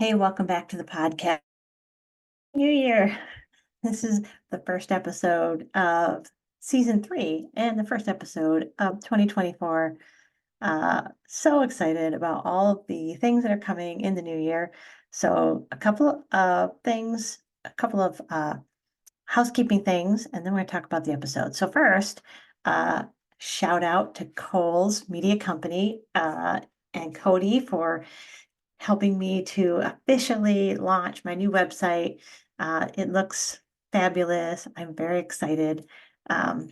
Hey, welcome back to the podcast. New Year. This is the first episode of season 3 and the first episode of 2024. So excited about all of the things that are coming in the new year. So, a couple of things, a couple of housekeeping things, and then we're going to talk about the episode. So, first, uh, shout out to Cole's Media Company and Cody for helping me to officially launch my new website. It looks fabulous. I'm very excited. Um,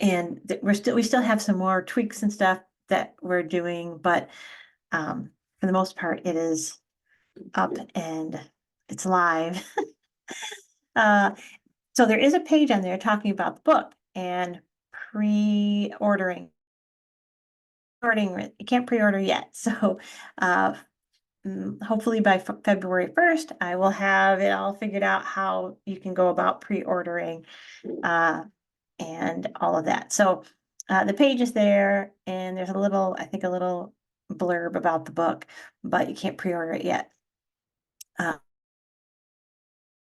and we still have some more tweaks and stuff that we're doing, but for the most part, it is up and it's live. uh, so there is a page on there talking about the book and pre-ordering. You can't pre-order yet. So uh, hopefully by February 1st, I will have it all figured out how you can go about pre-ordering and all of that. So the page is there, and there's I think a little blurb about the book, but you can't pre-order it yet.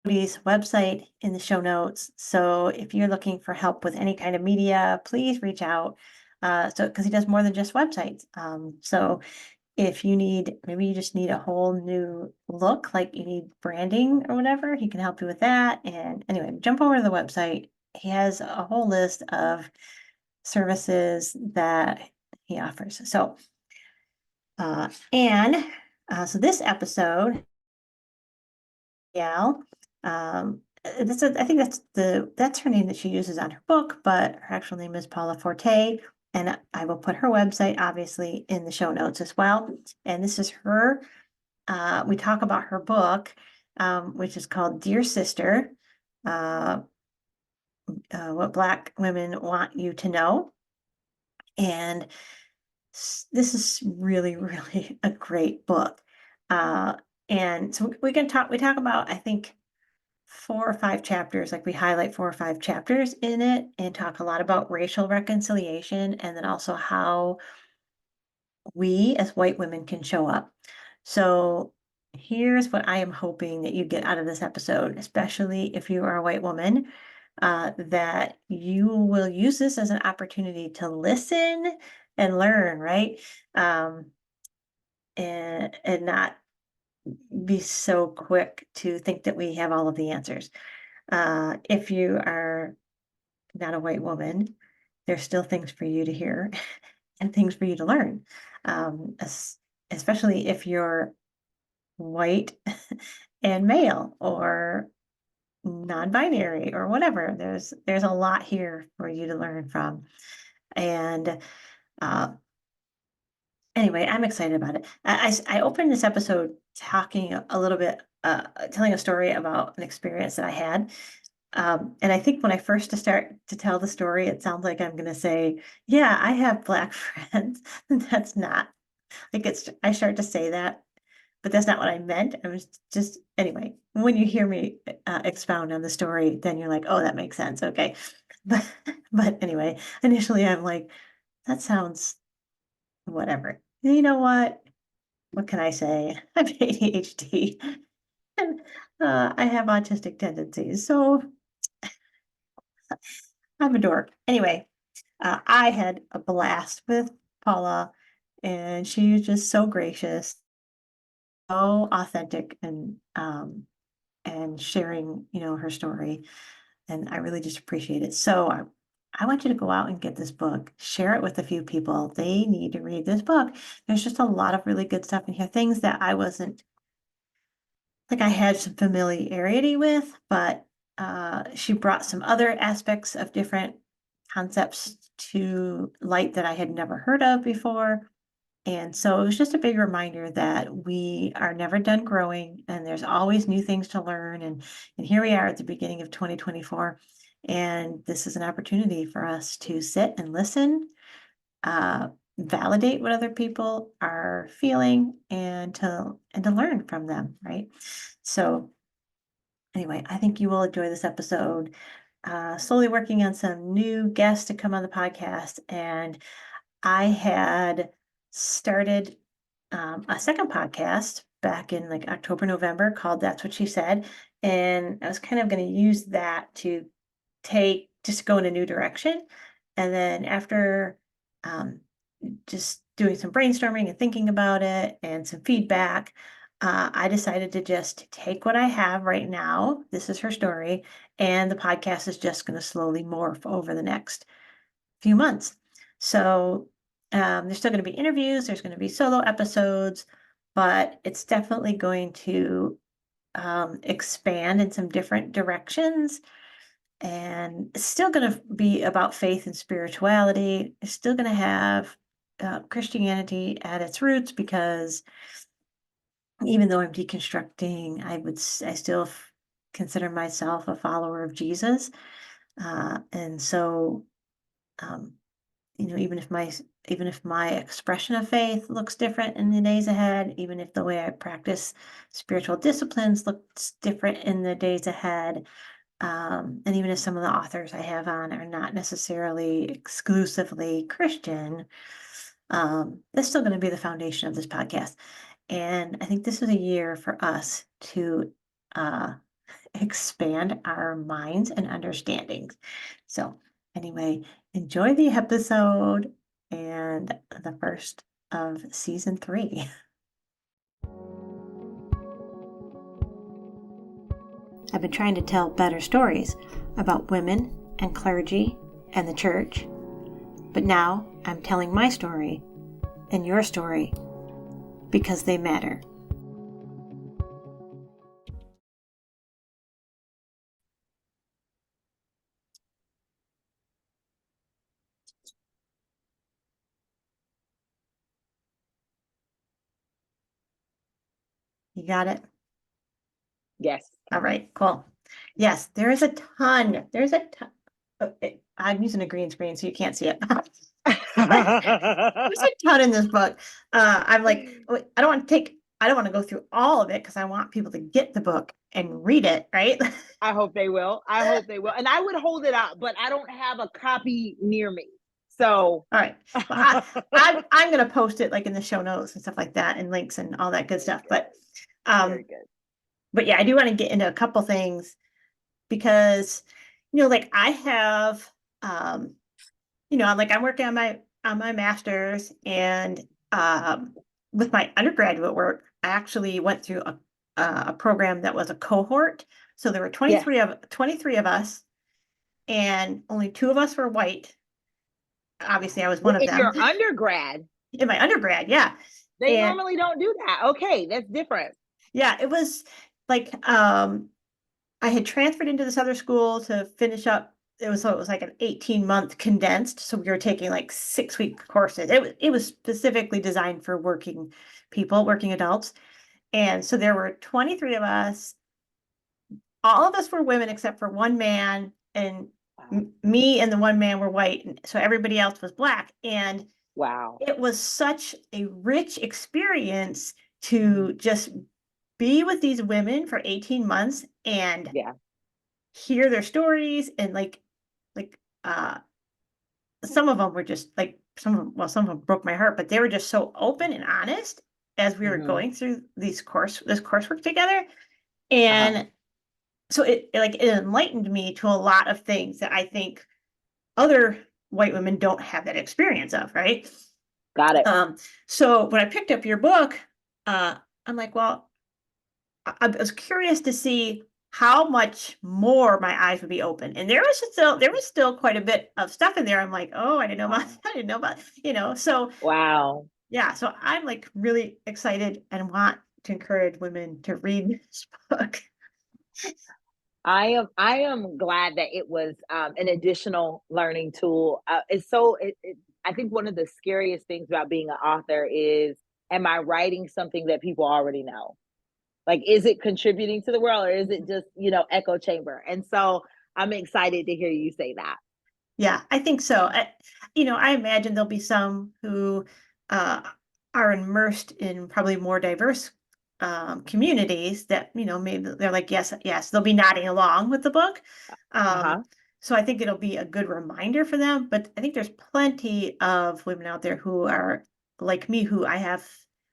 Cody's website in the show notes. So if you're looking for help with any kind of media, please reach out. Because he does more than just websites. So if you need, maybe you just need a whole new look, like you need branding or whatever, he can help you with that. And anyway, jump over to the website. He has a whole list of services that he offers. So, so this episode, yeah, I think that's her name that she uses on her book, but her actual name is Paula Forte. And I will put her website obviously in the show notes as well. And this is her. We talk about her book, which is called Dear Sister, uh, What Black Women Want You to Know. And this is really, really a great book. And so we talk about, I think, 4 or 5 chapters, like we highlight 4 or 5 chapters in it and talk a lot about racial reconciliation and then also how we as white women can show up. So here's what I am hoping that you get out of this episode, especially if you are a white woman, that you will use this as an opportunity to listen and learn, right? And not be so quick to think that we have all of the answers. If you are not a white woman, there's still things for you to hear and things for you to learn. Especially if you're white and male or non-binary or whatever. There's a lot here for you to learn from. And uh, anyway, I'm excited about it. I opened this episode talking a little bit, telling a story about an experience that I had. And I think when I first start to tell the story, it sounds like I'm going to say, yeah, I have Black friends. That's not like I start to say that, but that's not what I meant. I was just, anyway, when you hear me expound on the story, then you're like, oh, that makes sense. Okay. But, but anyway, initially I'm like, that sounds whatever. You know what? What can I say? I have ADHD and I have autistic tendencies. So I'm a dork. Anyway, I had a blast with Paula, and she was just so gracious, so authentic, and sharing, her story. And I really just appreciate it. So I want you to go out and get this book, share it with a few people. They need to read this book. There's just a lot of really good stuff in here, things that I wasn't like I had some familiarity with, but she brought some other aspects of different concepts to light that I had never heard of before. And so it was just a big reminder that we are never done growing and there's always new things to learn. And here we are at the beginning of 2024. And this is an opportunity for us to sit and listen, uh, validate what other people are feeling and to learn from them, right? So anyway, I think you will enjoy this episode. Slowly working on some new guests to come on the podcast, and I had started a second podcast back in like October, November called That's What She Said. And I was kind of going to use that to just go in a new direction. And then after um, just doing some brainstorming and thinking about it and some feedback, I decided to just take what I have right now. This is her story, and the podcast is just going to slowly morph over the next few months. So there's still going to be interviews, there's going to be solo episodes, but it's definitely going to expand in some different directions. And it's still going to be about faith and spirituality. It's still going to have Christianity at its roots, because even though I'm deconstructing, I still consider myself a follower of Jesus. And so, um, even if my expression of faith looks different in the days ahead, even if the way I practice spiritual disciplines looks different in the days ahead, and even if some of the authors I have on are not necessarily exclusively Christian, that's still going to be the foundation of this podcast. And I think this is a year for us to uh, expand our minds and understandings. So, anyway, enjoy the episode and the first of season 3. I've been trying to tell better stories about women and clergy and the church, but now I'm telling my story and your story because they matter. You got it? Yes. All right, cool. Yes, there is a ton. There's a ton. I'm using a green screen, so you can't see it. There's a ton in this book. I'm like, I don't want to go through all of it because I want people to get the book and read it, right? I hope they will. I hope they will. And I would hold it out, but I don't have a copy near me. So All right. Well, I'm gonna post it like in the show notes and stuff like that, and links and all that good stuff. But very good. but yeah, I do want to get into a couple things because like I have I'm working on my master's, and with my undergraduate work, I actually went through a program that was a cohort. So there were Yes. 23 of us, and only 2 of us were white. Obviously, I was one of In them your undergrad, in my undergrad, yeah. they And normally don't do that. Okay, that's different. yeah, it was like I had transferred into this other school to finish up. It was like an 18-month condensed. So we were taking like 6-week courses. It was specifically designed for working people, working adults. And so there were 23 of us. All of us were women except for one man, and Wow. me and the one man were white. And so everybody else was black. And Wow. it was such a rich experience to just be with these women for 18 months and Yeah. hear their stories, and like some of them were just like some of them broke my heart, but they were just so open and honest as we were Mm-hmm. going through this coursework together. Uh-huh. And so it enlightened me to a lot of things that I think other white women don't have that experience of, right? Got it. So when I picked up your book, I'm like, well, I was curious to see how much more my eyes would be open. And there was still quite a bit of stuff in there. I'm like, oh, I didn't know about Wow. I didn't know about, so Wow. yeah, so I'm like really excited and want to encourage women to read this book. I am glad that it was an additional learning tool. It's so I think one of the scariest things about being an author is, am I writing something that people already know? Like, is it contributing to the world, or is it just, echo chamber? And so I'm excited to hear you say that. Yeah, I think so. I imagine there'll be some who uh, are immersed in probably more diverse communities that, maybe they're like, yes, yes, they'll be nodding along with the book. Um, Uh-huh. so I think it'll be a good reminder for them. But I think there's plenty of women out there who are like me, who I have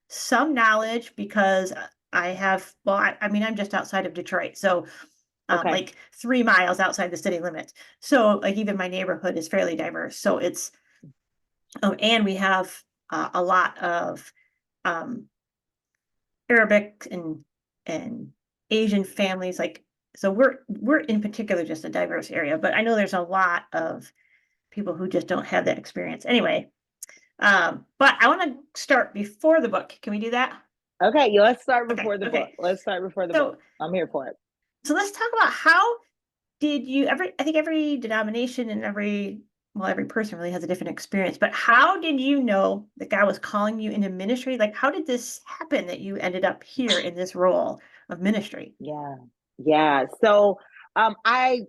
some knowledge because I have, well, I mean, I'm just outside of Detroit, so Okay. like 3 miles outside the city limits. So like even my neighborhood is fairly diverse. So it's, and we have a lot of um, Arabic and Asian families. Like, so we're in particular just a diverse area, but I know there's a lot of people who just don't have that experience. Anyway, but I want to start before the book. Can we do that? Okay, yeah, let's start Okay, before the book. okay. Let's start before the book. So I'm here for it. so let's talk about how did you every I think every denomination and every person really has a different experience, but how did you know that God was calling you into ministry? Like how did this happen that you ended up here in this role of ministry? Yeah. Yeah. So I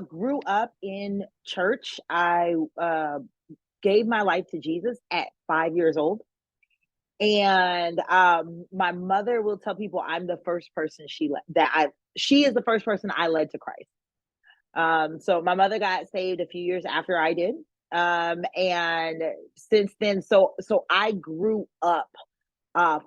grew up in church. I gave my life to Jesus at 5 years old. And my mother will tell people I'm the first person she is the first person I led to Christ. So my mother got saved a few years after I did. And since then, so I grew up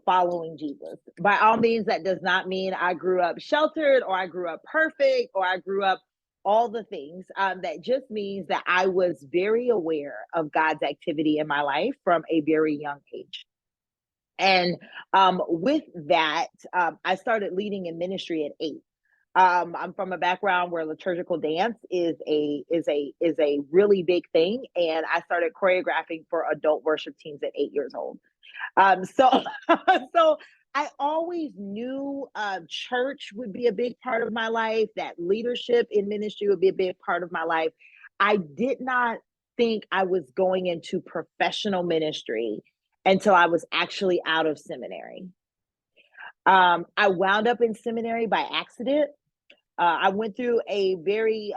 following Jesus. By all means, that does not mean I grew up sheltered or I grew up perfect or I grew up all the things. That just means that I was very aware of God's activity in my life from a very young age. And with that, I started leading in ministry at 8. I'm from a background where liturgical dance is a really big thing, and I started choreographing for adult worship teams at 8 years old. So so I always knew church would be a big part of my life, that leadership in ministry would be a big part of my life. I did not think I was going into professional ministry until I was actually out of seminary. I wound up in seminary by accident. I went through a very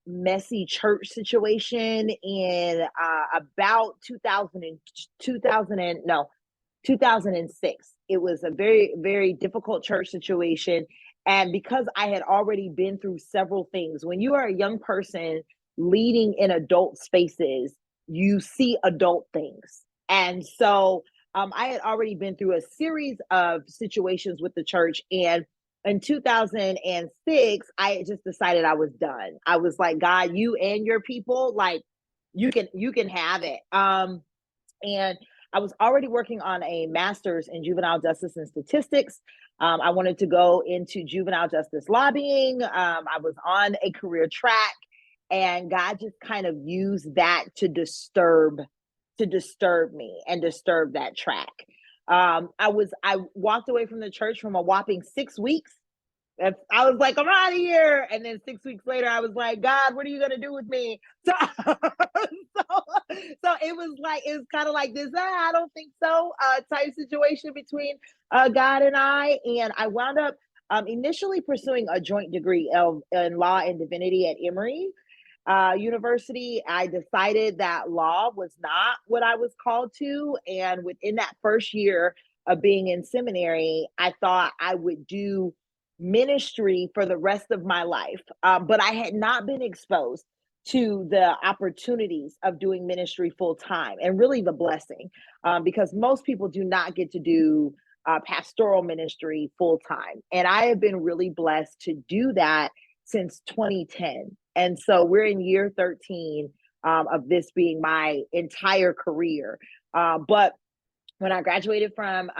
messy church situation in about 2006. It was a very, very difficult church situation. And because I had already been through several things, when you are a young person leading in adult spaces, you see adult things. And so I had already been through a series of situations with the church. And in 2006, I just decided I was done. I was like, God, you and your people, like you can have it. And I was already working on a master's in juvenile justice and statistics. I wanted to go into juvenile justice lobbying. I was on a career track, and God just kind of used that to disturb me and disturb that track. I walked away from the church from a whopping 6 weeks. I was like, I'm out of here. And then 6 weeks later, I was like, God, what are you gonna do with me? So, so it was kind of like this. I don't think so. Type situation between God and I wound up initially pursuing a joint degree in law and divinity at Emory University. I decided that law was not what I was called to, and within that first year of being in seminary, I thought I would do ministry for the rest of my life. But I had not been exposed to the opportunities of doing ministry full time and really the blessing, because most people do not get to do pastoral ministry full time. And I have been really blessed to do that since 2010. And so we're in year 13 of this being my entire career. But when I graduated from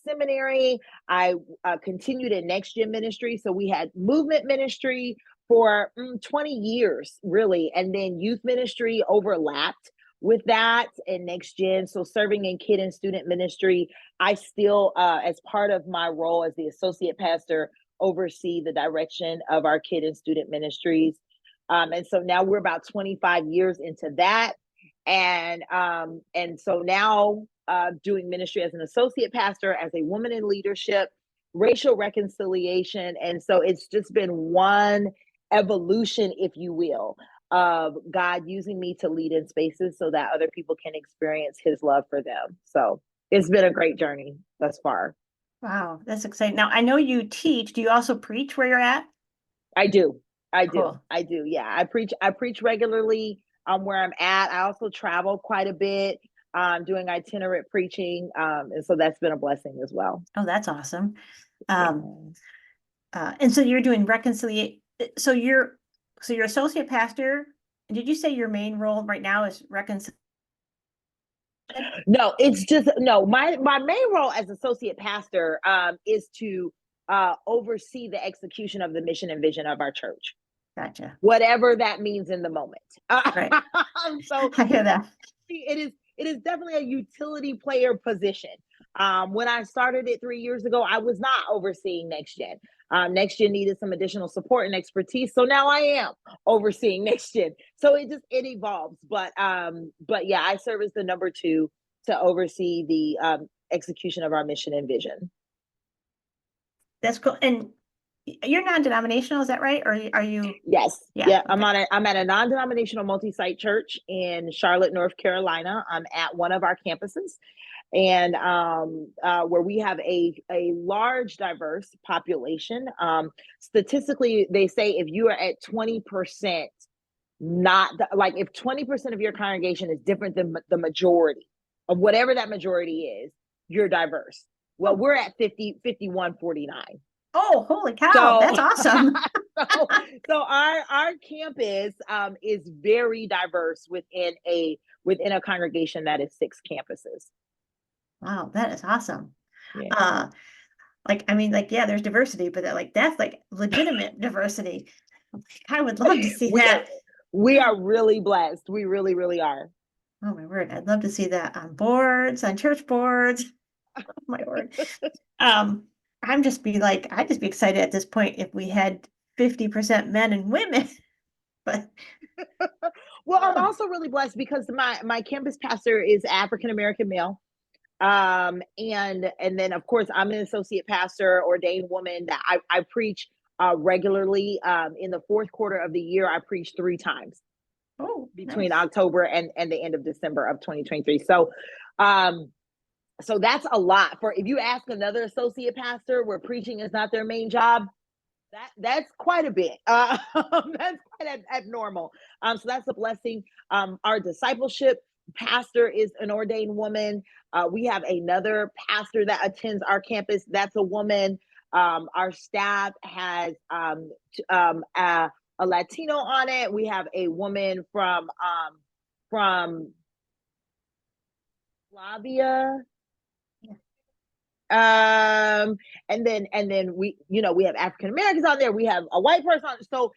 seminary, I continued in next gen ministry. So we had movement ministry for 20 years, really. And then youth ministry overlapped with that and next gen. So serving in kid and student ministry, I still, as part of my role as the associate pastor, oversee the direction of our kid and student ministries. And so now we're about 25 years into that. And so now doing ministry as an associate pastor, as a woman in leadership, racial reconciliation. And so it's just been one evolution, if you will, of God using me to lead in spaces so that other people can experience his love for them. So it's been a great journey thus far. Wow, that's exciting. Now I know you teach. Do you also preach where you're at? I do. I do. Cool. I do. Yeah. I preach regularly where I'm at. I also travel quite a bit. doing itinerant preaching. And so that's been a blessing as well. Oh, that's awesome. Yeah. And so you're doing reconciliation. So you're associate pastor. Did you say your main role right now is reconciliation? No, it's just no. My main role as associate pastor is to oversee the execution of the mission and vision of our church, Gotcha. whatever that means in the moment. Right. So I hear that. it is definitely a utility player position. When I started it 3 years ago, I was not overseeing Next Gen. Next Gen needed some additional support and expertise, so now I am overseeing Next Gen. So it evolves, but yeah, I serve as the number two to oversee the execution of our mission and vision. That's cool. And you're non-denominational, is that right? Or are you? Yes. Yeah. Yeah. Okay. I'm at a non-denominational multi-site church in Charlotte, North Carolina. I'm at one of our campuses, and where we have a large diverse population. Statistically, they say if you are at 20%, not like if 20% of your congregation is different than the majority of whatever that majority is, you're diverse. Well, Oh. we're at 50, 51, 49. Oh, holy cow. So, That's awesome. so our campus is very diverse within a congregation that is 6 campuses. Wow, that is awesome. Yeah. Uh, yeah, there's diversity, but that's like legitimate diversity. I would love to see we are that. we are really blessed. We really, really are. Oh my word, I'd love to see that on boards, on church boards. Oh my word. Um, I'd just be excited at this point if we had 50% men and women. But Well, I'm also really blessed because my campus pastor is African American male. And then of course I'm an associate pastor, ordained woman that I preach regularly. In the fourth quarter of the year, I preach 3 times between nice. October and the end of December of 2023. So that's a lot. For if you ask another associate pastor where preaching is not their main job, that's quite a bit. That's quite abnormal. So that's a blessing. Our discipleship pastor is an ordained woman. We have another pastor that attends our campus. That's a woman. Our staff has a Latino on it. We have a woman from Flavia. And then we have African Americans on there. We have a white person on. So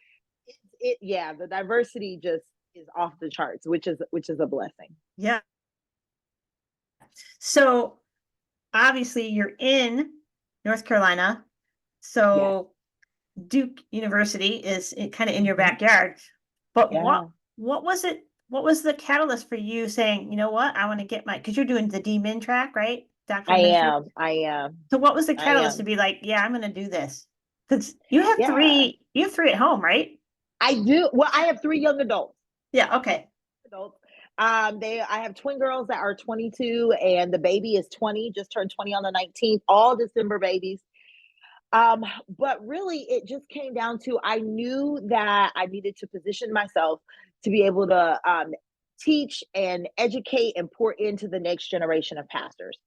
yeah, the diversity just is off the charts, which is a blessing. Yeah. So obviously you're in North Carolina. So Duke University is kind of in your backyard. But Yeah. what was it? What was the catalyst for you saying, you know what, I want to get because you're doing the DMin track, right? Doctor of Ministry. I am. So what was the I catalyst to am. be like, yeah, I'm going to do this? Because Yeah, you have three at home, right? I do. Well, I have 3 young adults. Yeah. Okay. Adults. I have twin girls that are 22, and the baby is 20, just turned 20 on the 19th. All December babies. But really, it just came down to I knew that I needed to position myself to be able to teach and educate and pour into the next generation of pastors.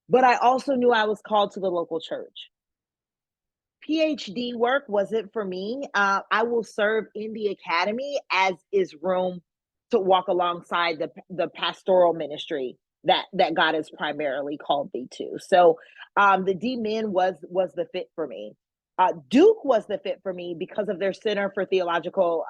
But I also knew I was called to the local church. PhD work wasn't for me. I will serve in the academy as is room to walk alongside the pastoral ministry that God has primarily called me to. So the DMin was the fit for me. Duke was the fit for me because of their Center for Theological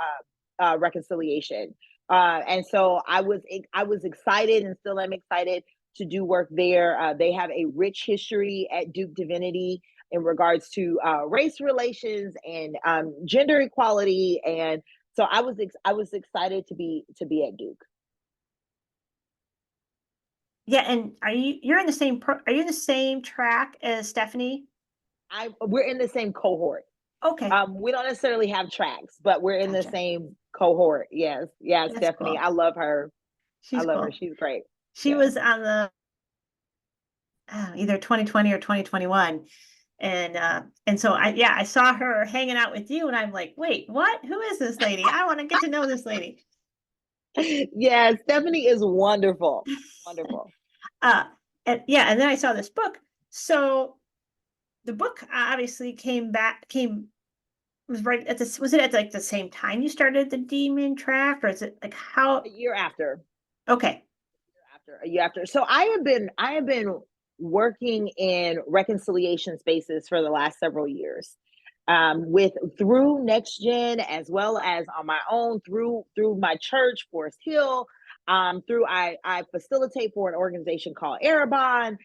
Reconciliation. And so I was excited and still am excited to do work there. They have a rich history at Duke Divinity in regards to race relations and gender equality, and so I was excited to be at Duke. Yeah, and you're in the same are you in the same track as Stephanie? We're in the same cohort. Okay. We don't necessarily have tracks, but we're in the Gotcha. same cohort. Yes, yeah, That's Stephanie. cool. I love her. I She's love her. cool. She's great. She Yeah. was on the either 2020 or 2021. And so I saw her hanging out with you and I'm like, wait, what? Who is this lady? I want to get to know this lady. Yeah, Stephanie is wonderful. Wonderful. Uh, and yeah, and then I saw this book. So the book obviously came was right at this, was it at like the same time you started the demon track, or is it like A how? year after. Okay. After a year after. So I have been working in reconciliation spaces for the last several years. With through Next Gen as well as on my own through my church, Forest Hill. Through I facilitate for an organization called Arabon.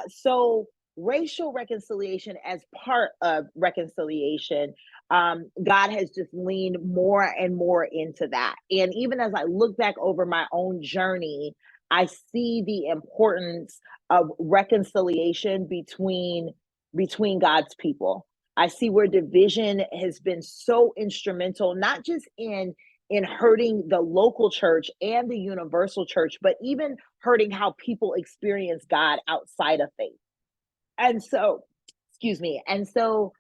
So racial reconciliation as part of reconciliation, God has just leaned more and more into that. And even as I look back over my own journey, I see the importance of reconciliation between God's people. I see where division has been so instrumental, not just in hurting the local church and the universal church, but even hurting how people experience God outside of faith. And so, excuse me. And so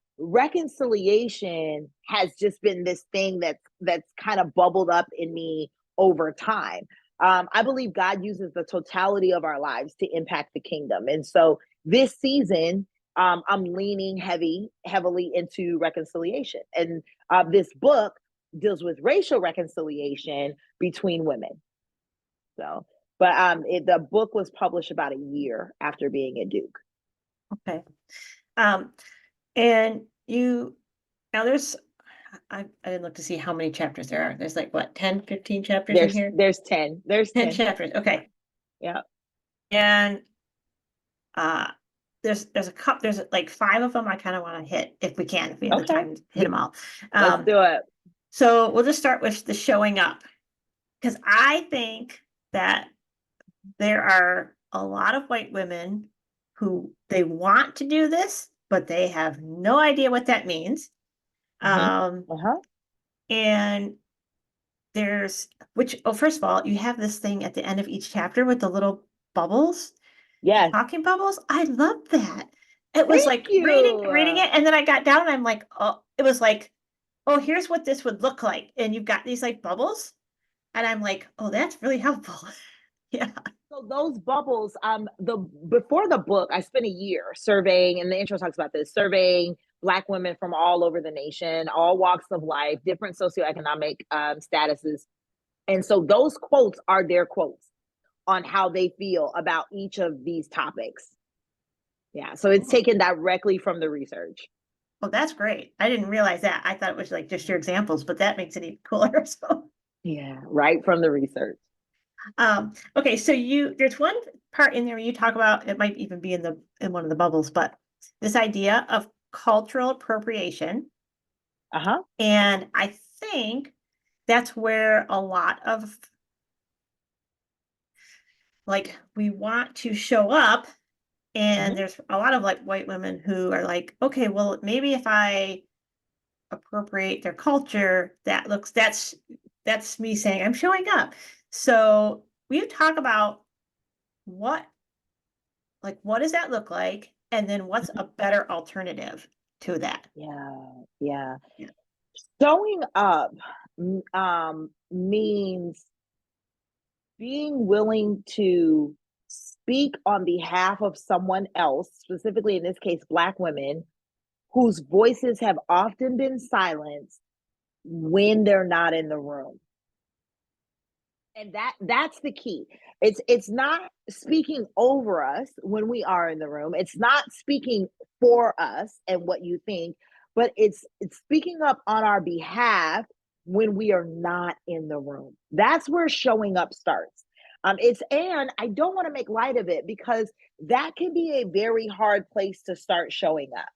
reconciliation has just been this thing that's kind of bubbled up in me over time. I believe God uses the totality of our lives to impact the kingdom. And so this season, I'm leaning heavily into reconciliation. And this book deals with racial reconciliation between women. So, but the book was published about a year after being at Duke. Okay. Um, and you now there's I didn't look to see how many chapters there are. There's like what, 10, 15 chapters in here? There's 10. There's 10 10. chapters. Okay. Yeah. And uh there's a couple, there's like five of them I kind of want to hit if we can, if we have the Okay. time to hit Yeah, them all. let's Um, do it. so we'll just start with the showing up, because I think that there are a lot of white women who they want to do this, but they have no idea what that means. Hmm. Um, Uh-huh. and there's which, oh, first of all, you have this thing at the end of each chapter with the little bubbles, the Yes. talking bubbles. I love that. It was Thank like reading you. it, and then I got down and I'm like, oh, it was like, oh, here's what this would look like. And you've got these like bubbles, and I'm like, oh, that's really helpful. Yeah. So those bubbles, the before the book, I spent a year surveying, and the intro talks about this, surveying Black women from all over the nation, all walks of life, different socioeconomic statuses. And so those quotes are their quotes on how they feel about each of these topics. Yeah. So it's Oh, taken directly from the research. well, that's great. I didn't realize that. I thought it was like just your examples, but that makes it even cooler. So, Yeah, right from the research. okay, so there's one part in there where you talk about, it might even be in one of the bubbles, but this idea of cultural appropriation. Uh-huh. And I think that's where a lot of, like, we want to show up, and Hmm. there's a lot of like white women who are like, okay, well, maybe if I appropriate their culture, that's me saying I'm showing up. So we talk about what, like, what does that look like, and then what's a better alternative to that? Yeah, yeah. Yeah. Showing up means being willing to speak on behalf of someone else, specifically in this case, Black women, whose voices have often been silenced when they're not in the room. And that's the key. It's not speaking over us when we are in the room. It's not speaking for us and what you think, but it's speaking up on our behalf when we are not in the room. That's where showing up starts. It's and I don't want to make light of it because that can be a very hard place to start showing up,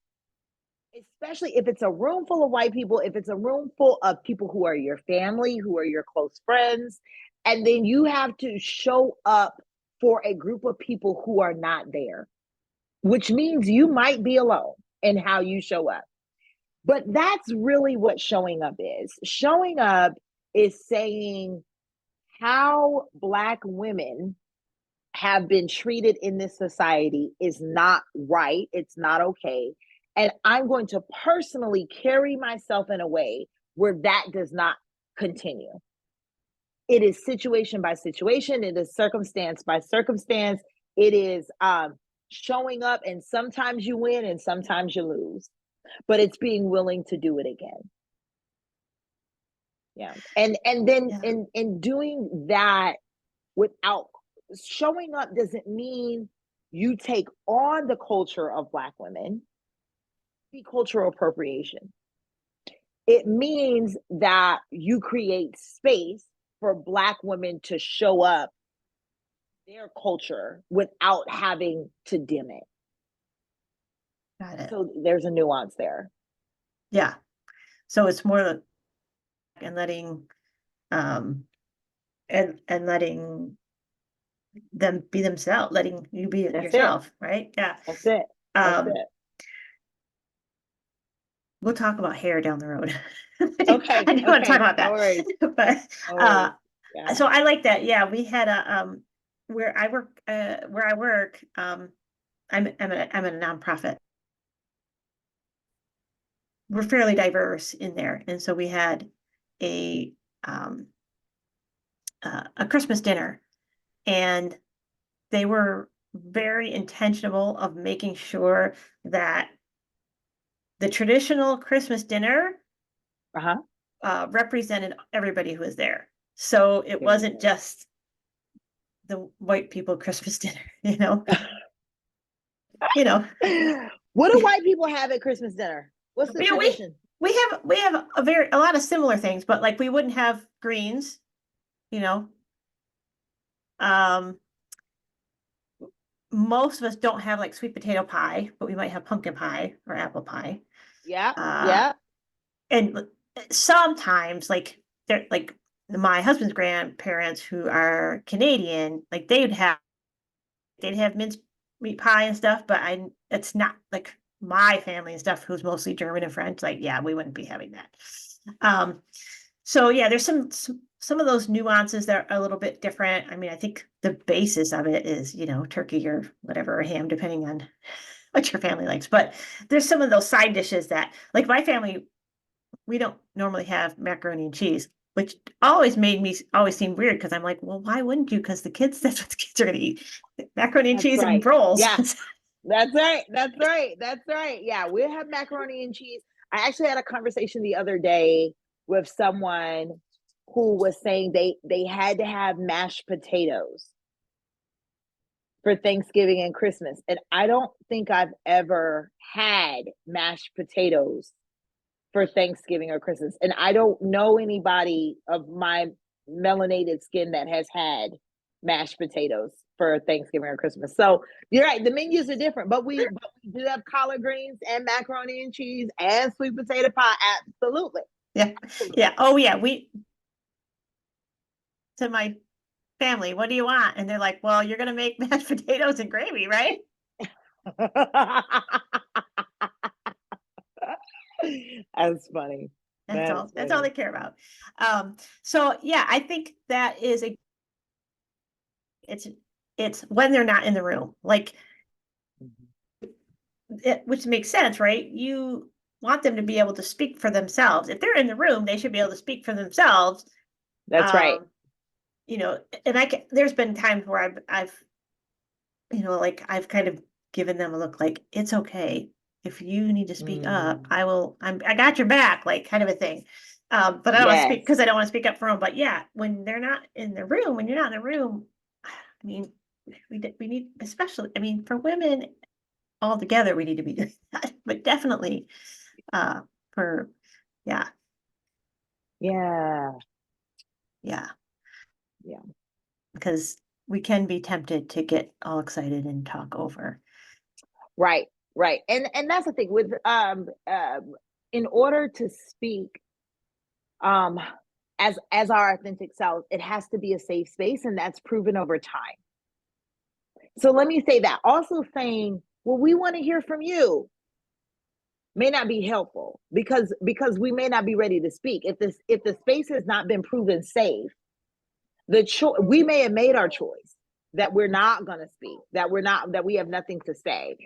especially if it's a room full of white people, if it's a room full of people who are your family, who are your close friends, and then you have to show up for a group of people who are not there, which means you might be alone in how you show up. But that's really what showing up is. Showing up is saying how Black women have been treated in this society is not right. It's not okay. And I'm going to personally carry myself in a way where that does not continue. it is situation by situation. It is circumstance by circumstance. It is showing up, and sometimes you win and sometimes you lose, but it's being willing to do it again. Yeah. And then Yeah. in doing that without showing up doesn't mean you take on the culture of Black women, be cultural appropriation. It means that you create space for Black women to show up their culture without having to dim it. Got it. So there's a nuance there. Yeah. So it's more and letting and letting them be themselves, letting you be That's it. yourself, right? Yeah. That's it. That's Um, it. we'll talk about hair down the road. Okay. I do want to talk Okay. about No that. worries. But No worries. Yeah. so I like that. Yeah, we had a where I work, I'm a nonprofit. We're fairly diverse in there. And so we had a um a Christmas dinner, and they were very intentional of making sure that the traditional Christmas dinner Uh-huh. represented everybody who was there. So it Very wasn't just the white people Christmas dinner, you know, good. What do white people have at Christmas dinner? What's the you know, tradition? we have a lot of similar things, but like we wouldn't have greens, you know. Um, most of us don't have like sweet potato pie, but we might have pumpkin pie or apple pie. Yeah. Uh, Yeah. and sometimes like they're like my husband's grandparents who are Canadian, like they'd have mince meat pie and stuff, but it's not like my family and stuff who's mostly German and French. Like, yeah, we wouldn't be having that. Um, so yeah, there's some of those nuances that are a little bit different. I mean, I think the basis of it is, turkey or whatever, or ham, depending on what your family likes. But there's some of those side dishes that, like my family, we don't normally have macaroni and cheese, which always made me always seem weird because I'm like, well, why wouldn't you? Because the kids, that's what the kids are going to eat, macaroni and That's cheese and right. rolls. Yeah. That's right. That's right. That's right. Yeah. We'll have macaroni and cheese. I actually had a conversation the other day with someone who was saying they had to have mashed potatoes for Thanksgiving and Christmas. And I don't think I've ever had mashed potatoes for Thanksgiving or Christmas. And I don't know anybody of my melanated skin that has had mashed potatoes for Thanksgiving or Christmas. So you're right, the menus are different, but we do have collard greens and macaroni and cheese and sweet potato pie. Absolutely. Yeah. Absolutely. Yeah. Oh yeah. To my family, what do you want? And they're like, well, you're going to make mashed potatoes and gravy, right? That's funny. That's That's all funny. they care about. So yeah, I think that is it's it's when they're not in the room, like which makes sense, right? You want them to be able to speak for themselves. If they're in the room, they should be able to speak for themselves. That's right. Um, and there's been times where I've like I've kind of given them a look like it's okay if you need to speak up. Mm, I got your back, like kind of a thing. But I don't want to speak yes. because I don't want to speak up for them. But yeah, when they're not in the room, when you're not in the room, I mean, we need, especially, I mean, for women all together, we need to be doing that. But definitely, uh, for yeah, Yeah. yeah, Yeah. because we can be tempted to get all excited and talk over. Right. Right. And that's the thing with in order to speak um as our authentic self, it has to be a safe space, and that's proven over time. So let me say that. Also saying, well, we want to hear from you may not be helpful because we may not be ready to speak. If the space has not been proven safe, we may have made our choice that we're not going to speak, that we have nothing to say.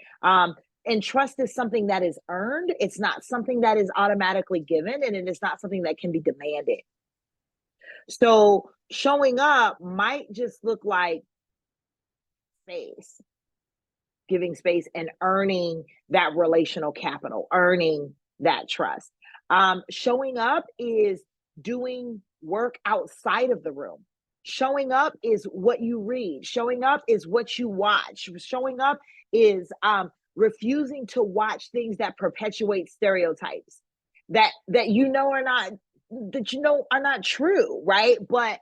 And trust is something that is earned. It's not something that is automatically given, and it is not something that can be demanded. So showing up might just look like space, giving space and earning that relational capital, earning that trust. Showing up is doing work outside of the room. Showing up is what you read. Showing up is what you watch. Showing up is refusing to watch things that perpetuate stereotypes that you know are not are not true, right? But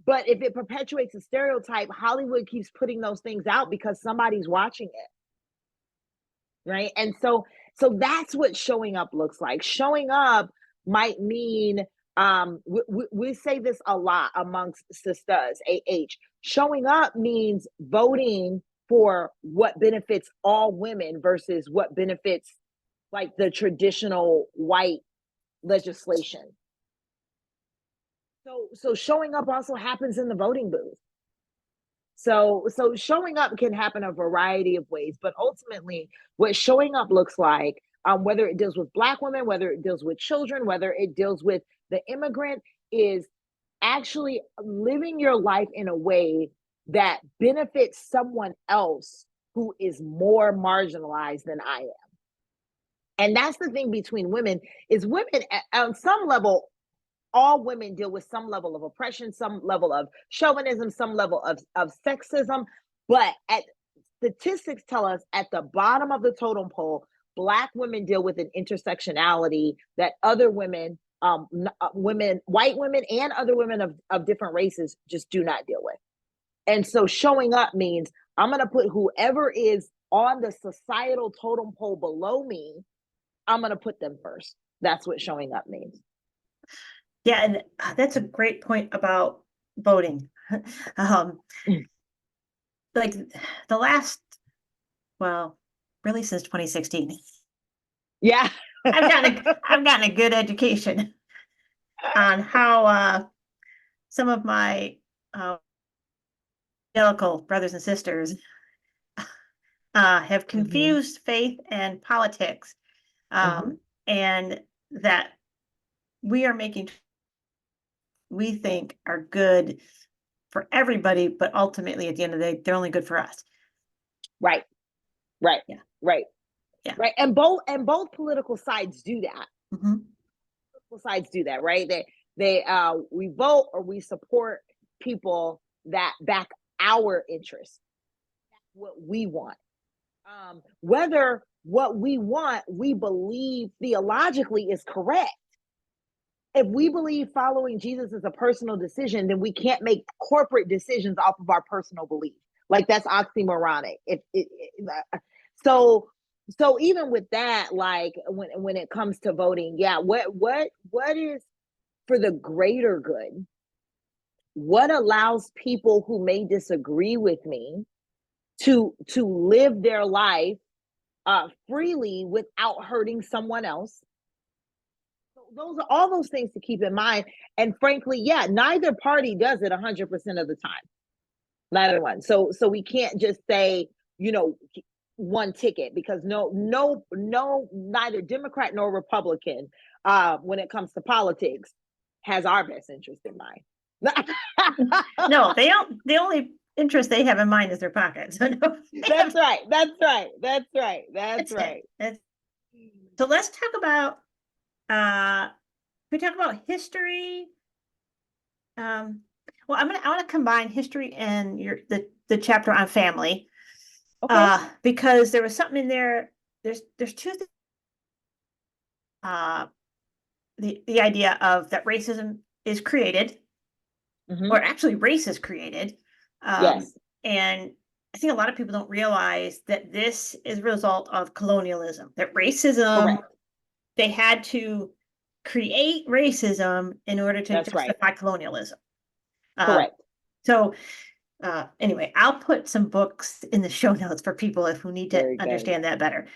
if it perpetuates a stereotype, Hollywood keeps putting those things out because somebody's watching it, right? And so that's what showing up looks like. Showing up might mean we say this a lot amongst sisters, showing up means voting for what benefits all women versus what benefits like the traditional white legislation. So showing up also happens in the voting booth. So showing up can happen a variety of ways, but ultimately, what showing up looks like, whether it deals with Black women, whether it deals with children, whether it deals with the immigrant, is actually living your life in a way that benefits someone else who is more marginalized than I am. And that's the thing between women is women on some level, all women deal with some level of oppression, some level of chauvinism, some level of sexism. But statistics tell us at the bottom of the totem pole, Black women deal with an intersectionality that other women, white women and other women of different races just do not deal with. And so showing up means I'm going to put whoever is on the societal totem pole below me, I'm going to put them first. That's what showing up means. Yeah, and that's a great point about voting. um, like the last, well, really since 2016, Yeah. I've gotten a good education on how some of my evangelical brothers and sisters have confused faith and politics, and that we are making we think are good for everybody, but ultimately at the end of the day, they're only good for us. Right. Right. Yeah. Right. Yeah. Right. And both political sides do that. Mm-hmm. Political sides do that, right? They we vote or we support people that back our interests. That's what we want. Whether what we want, we believe theologically is correct. If we believe following Jesus is a personal decision, then we can't make corporate decisions off of our personal belief. Like that's oxymoronic. So so even with that, like when it comes to voting, yeah, what is for the greater good? What allows people who may disagree with me to live their life freely without hurting someone else? Those are all those things to keep in mind. And frankly, yeah, neither party does it 100% of the time. Neither one. So we can't just say, one ticket because no, neither Democrat nor Republican, when it comes to politics, has our best interest in mind. No, they don't. The only interest they have in mind is their pockets. So no, That's right. That's right. That's right. That's right. So let's talk about we talk about history. Well, I want to combine history and the chapter on family. Okay. Because there was something in there. There's two things. The idea of that racism is created, or actually race is created. Yes. And I think a lot of people don't realize that this is a result of colonialism, that racism, Correct. they had to create racism in order to That's right. justify colonialism. Correct. So anyway, I'll put some books in the show notes for people who need to Very good. understand that better.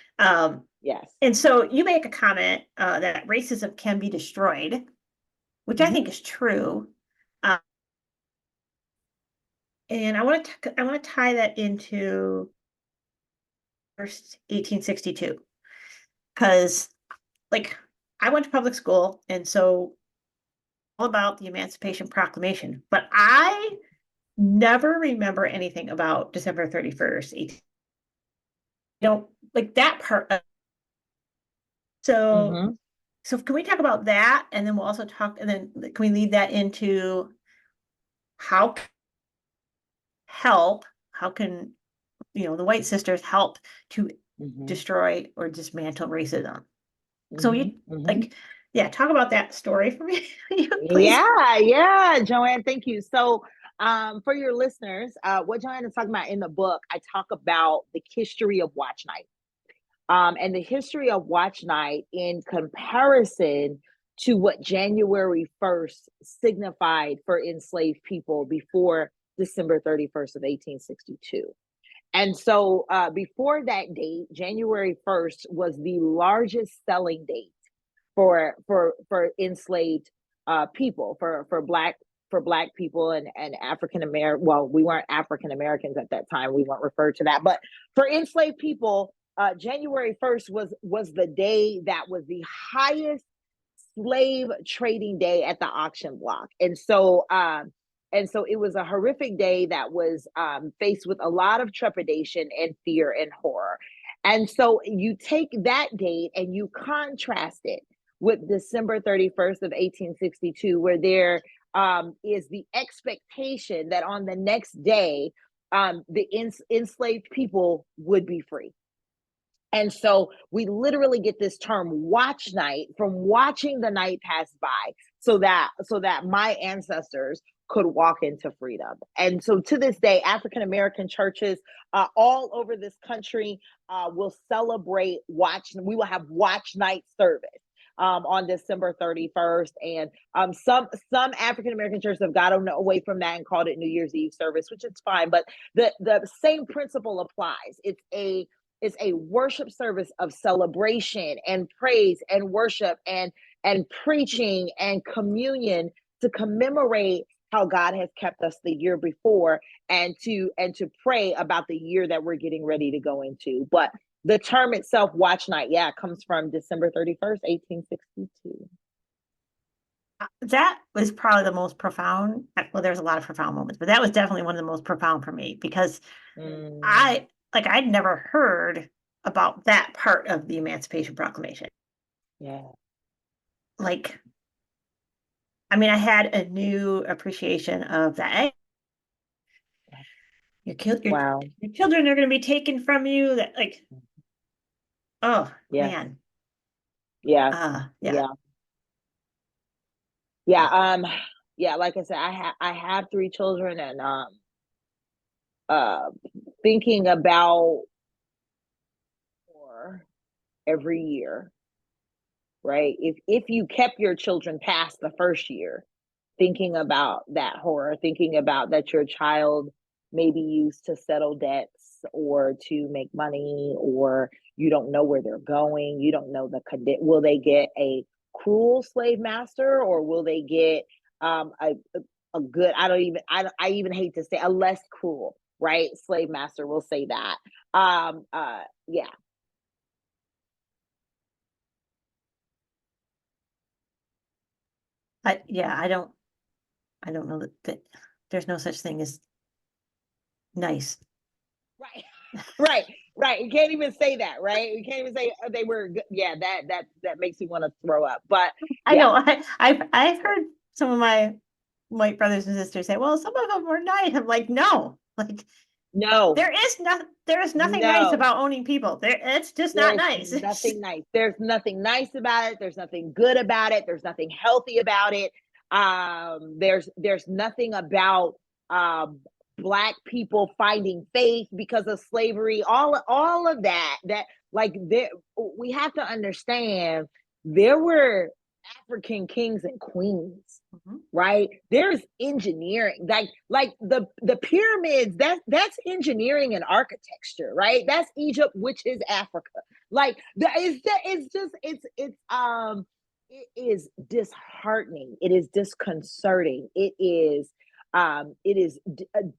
Yes. And so you make a comment that racism can be destroyed, which I think is true. And I want to tie that into first 1862, because like I went to public school, and so all about the Emancipation Proclamation, but I never remember anything about December 31st. Don't like that part. So, Mhm. so can we talk about that? And then we'll also talk, and then can we lead that into how help, how can, the white sisters help to Mhm. destroy or dismantle racism? So Mhm. you Mhm. like, yeah, talk about that story for me, please. Yeah, yeah, Joanne, thank you. So, for your listeners, what Joanne is talking about in the book, I talk about the history of Watch Night, and the history of Watch Night in comparison to what January 1st signified for enslaved people before December 31st of 1862. And so, before that date, January 1st was the largest selling date for enslaved people, for black people and African American. Well, we weren't African Americans at that time. We weren't referred to that, but for enslaved people, January 1st was the day that was the highest slave trading day at the auction block. And so it was a horrific day that was faced with a lot of trepidation and fear and horror. And so you take that date and you contrast it with December 31st of 1862, where there is the expectation that on the next day, the enslaved people would be free. And so we literally get this term watch night from watching the night pass by, so that my ancestors could walk into freedom. And so to this day, African American churches all over this country will celebrate watch. We will have watch night service on December 31st. And some African American churches have gotten away from that and called it New Year's Eve service, which is fine. But the same principle applies. It's a worship service of celebration and praise and worship and preaching and communion to commemorate how God has kept us the year before, and to pray about the year that we're getting ready to go into. But the term itself, watch night, yeah, comes from December 31st, 1862. That was probably the most profound. Well, there's a lot of profound moments, but that was definitely one of the most profound for me because Mm, I'd never heard about that part of the Emancipation Proclamation. yeah. Like, I mean, I had a new appreciation of that. Wow. Your children are going to be taken from you. That like, oh Yeah. man, Yeah. yeah. Yeah. Yeah. Uh, Yeah, like I said, I have three children, and uh thinking about more every year, right? If you kept your children past the first year, thinking about that horror, thinking about that your child may be used to settle debts or to make money, or you don't know where they're going, you don't know will they get a cruel slave master, or will they get a good, I even hate to say, a less cruel, right, slave master, we'll say that. Yeah. yeah, I don't know that there's no such thing as nice. Right. Right, right. You can't even say that, right? You can't even say they were good. Yeah, that makes me want to throw up. But I yeah, know. I've heard some of my white brothers and sisters say, "Well, some of them were nice." I'm like, no, like no, there is nothing nice no. about owning people. It's just not There's nice. nothing nice. There's nothing nice about it. There's nothing good about it. There's nothing healthy about it. There's nothing about um black people finding faith because of slavery. All of that. That like there we have to understand there were African kings and queens, Mhm. right? There's engineering, like the pyramids. That's engineering and architecture, right? That's Egypt, which is Africa. Like it is disheartening. It is disconcerting. It is a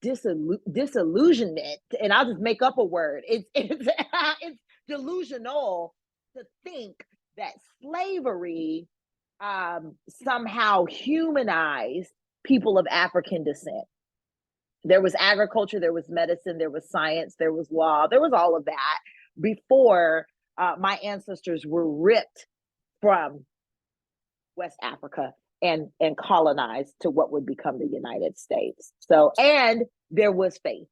disillusionment, and I'll just make up a word. It's delusional to think that slavery somehow humanized people of African descent. There was agriculture, there was medicine, there was science, there was law, there was all of that before my ancestors were ripped from West Africa and colonized to what would become the United States. So, and there was faith,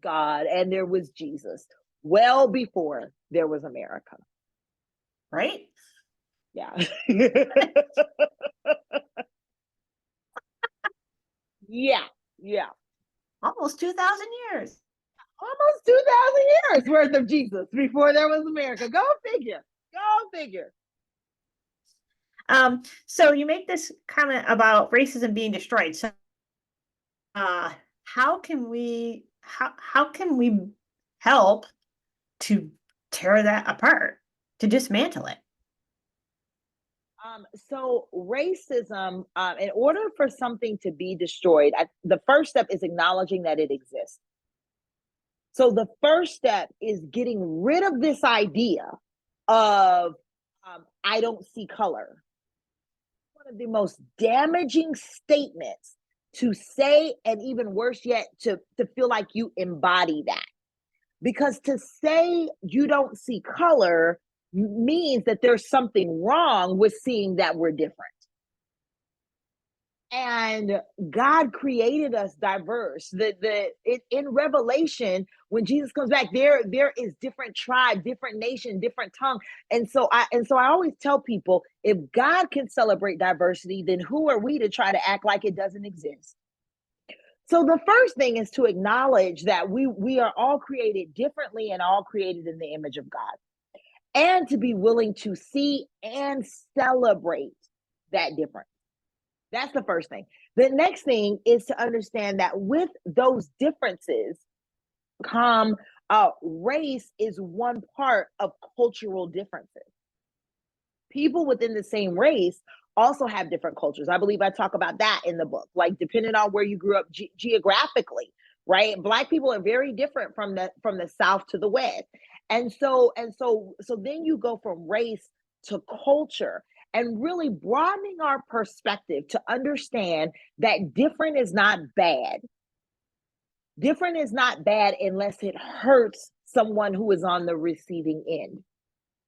God, and there was Jesus well before there was America. Right? Yeah. Yeah. Yeah. Almost 2,000 years. Almost 2,000 years worth of Jesus before there was America. Go figure. Go figure. So you make this comment about racism being destroyed. So how can we help to tear that apart, to dismantle it? So racism, in order for something to be destroyed, the first step is acknowledging that it exists. So the first step is getting rid of this idea of I don't see color. One of the most damaging statements to say, and even worse yet, to feel like you embody that. Because to say you don't see color means that there's something wrong with seeing that we're different. And God created us diverse. In Revelation, when Jesus comes back, there is different tribe, different nation, different tongue. And so I always tell people, if God can celebrate diversity, then who are we to try to act like it doesn't exist? So the first thing is to acknowledge that we are all created differently and all created in the image of God, and to be willing to see and celebrate that difference. That's the first thing. The next thing is to understand that with those differences come race is one part of cultural differences. People within the same race also have different cultures. I believe I talk about that in the book, like depending on where you grew up geographically, right? Black people are very different from the South to the West. And so then you go from race to culture, and really broadening our perspective to understand that different is not bad. Different is not bad unless it hurts someone who is on the receiving end.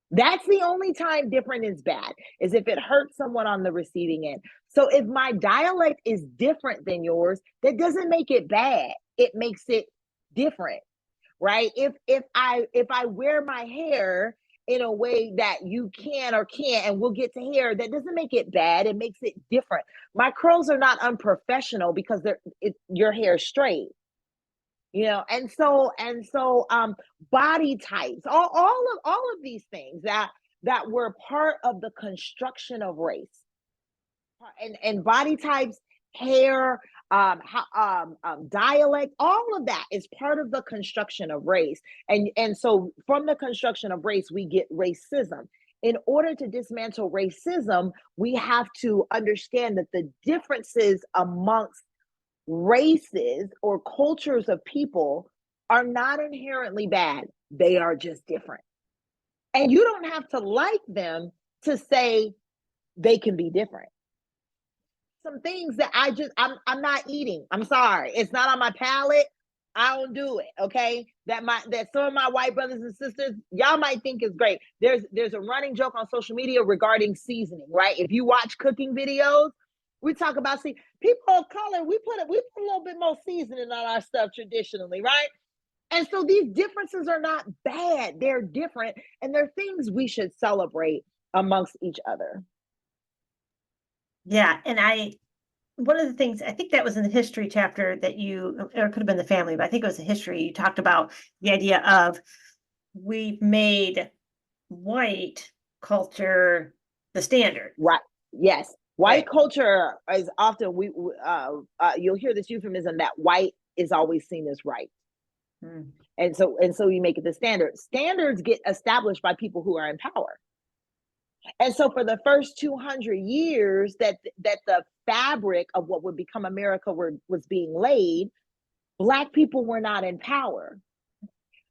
That's the only time different is bad, is if it hurts someone on the receiving end. So if my dialect is different than yours, that doesn't make it bad. It makes it different, right? If I wear my hair in a way that you can or can't, and we'll get to hair, that doesn't make it bad. It makes it different. My curls are not unprofessional because your hair is straight. And so body types, all of these things that were part of the construction of race, and body types, hair, dialect, all of that is part of the construction of race. And so from the construction of race, we get racism. In order to dismantle racism, we have to understand that the differences amongst races or cultures of people are not inherently bad. They are just different. And you don't have to like them to say they can be different. Some things that I'm not eating. I'm sorry. It's not on my palate. I don't do it. Okay. That some of my white brothers and sisters, y'all might think is great. There's a running joke on social media regarding seasoning, right? If you watch cooking videos, we talk about people of color, we put a little bit more seasoning on our stuff traditionally, right? And so these differences are not bad. They're different, and they're things we should celebrate amongst each other. Yeah, and one of the things, I think that was in the history chapter or it could have been the family, but I think it was the history. You talked about the idea of we've made white culture the standard. Right. Yes. White Right. culture is often you'll hear this euphemism that white is always seen as right. Hmm. And so you make it the standard. Standards get established by people who are in power. And so for the first 200 years that the fabric of what would become America was being laid, Black people were not in power.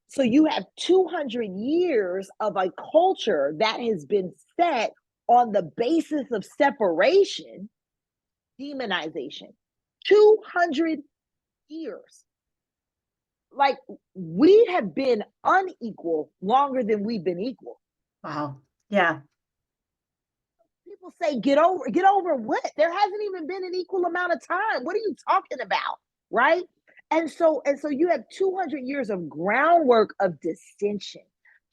So you have 200 years of a culture that has been set on the basis of separation, demonization. 200 years. Like, we have been unequal longer than we've been equal. Wow. Yeah. People say, get over what? There hasn't even been an equal amount of time. What are you talking about? Right? And so you have 200 years of groundwork of dissension,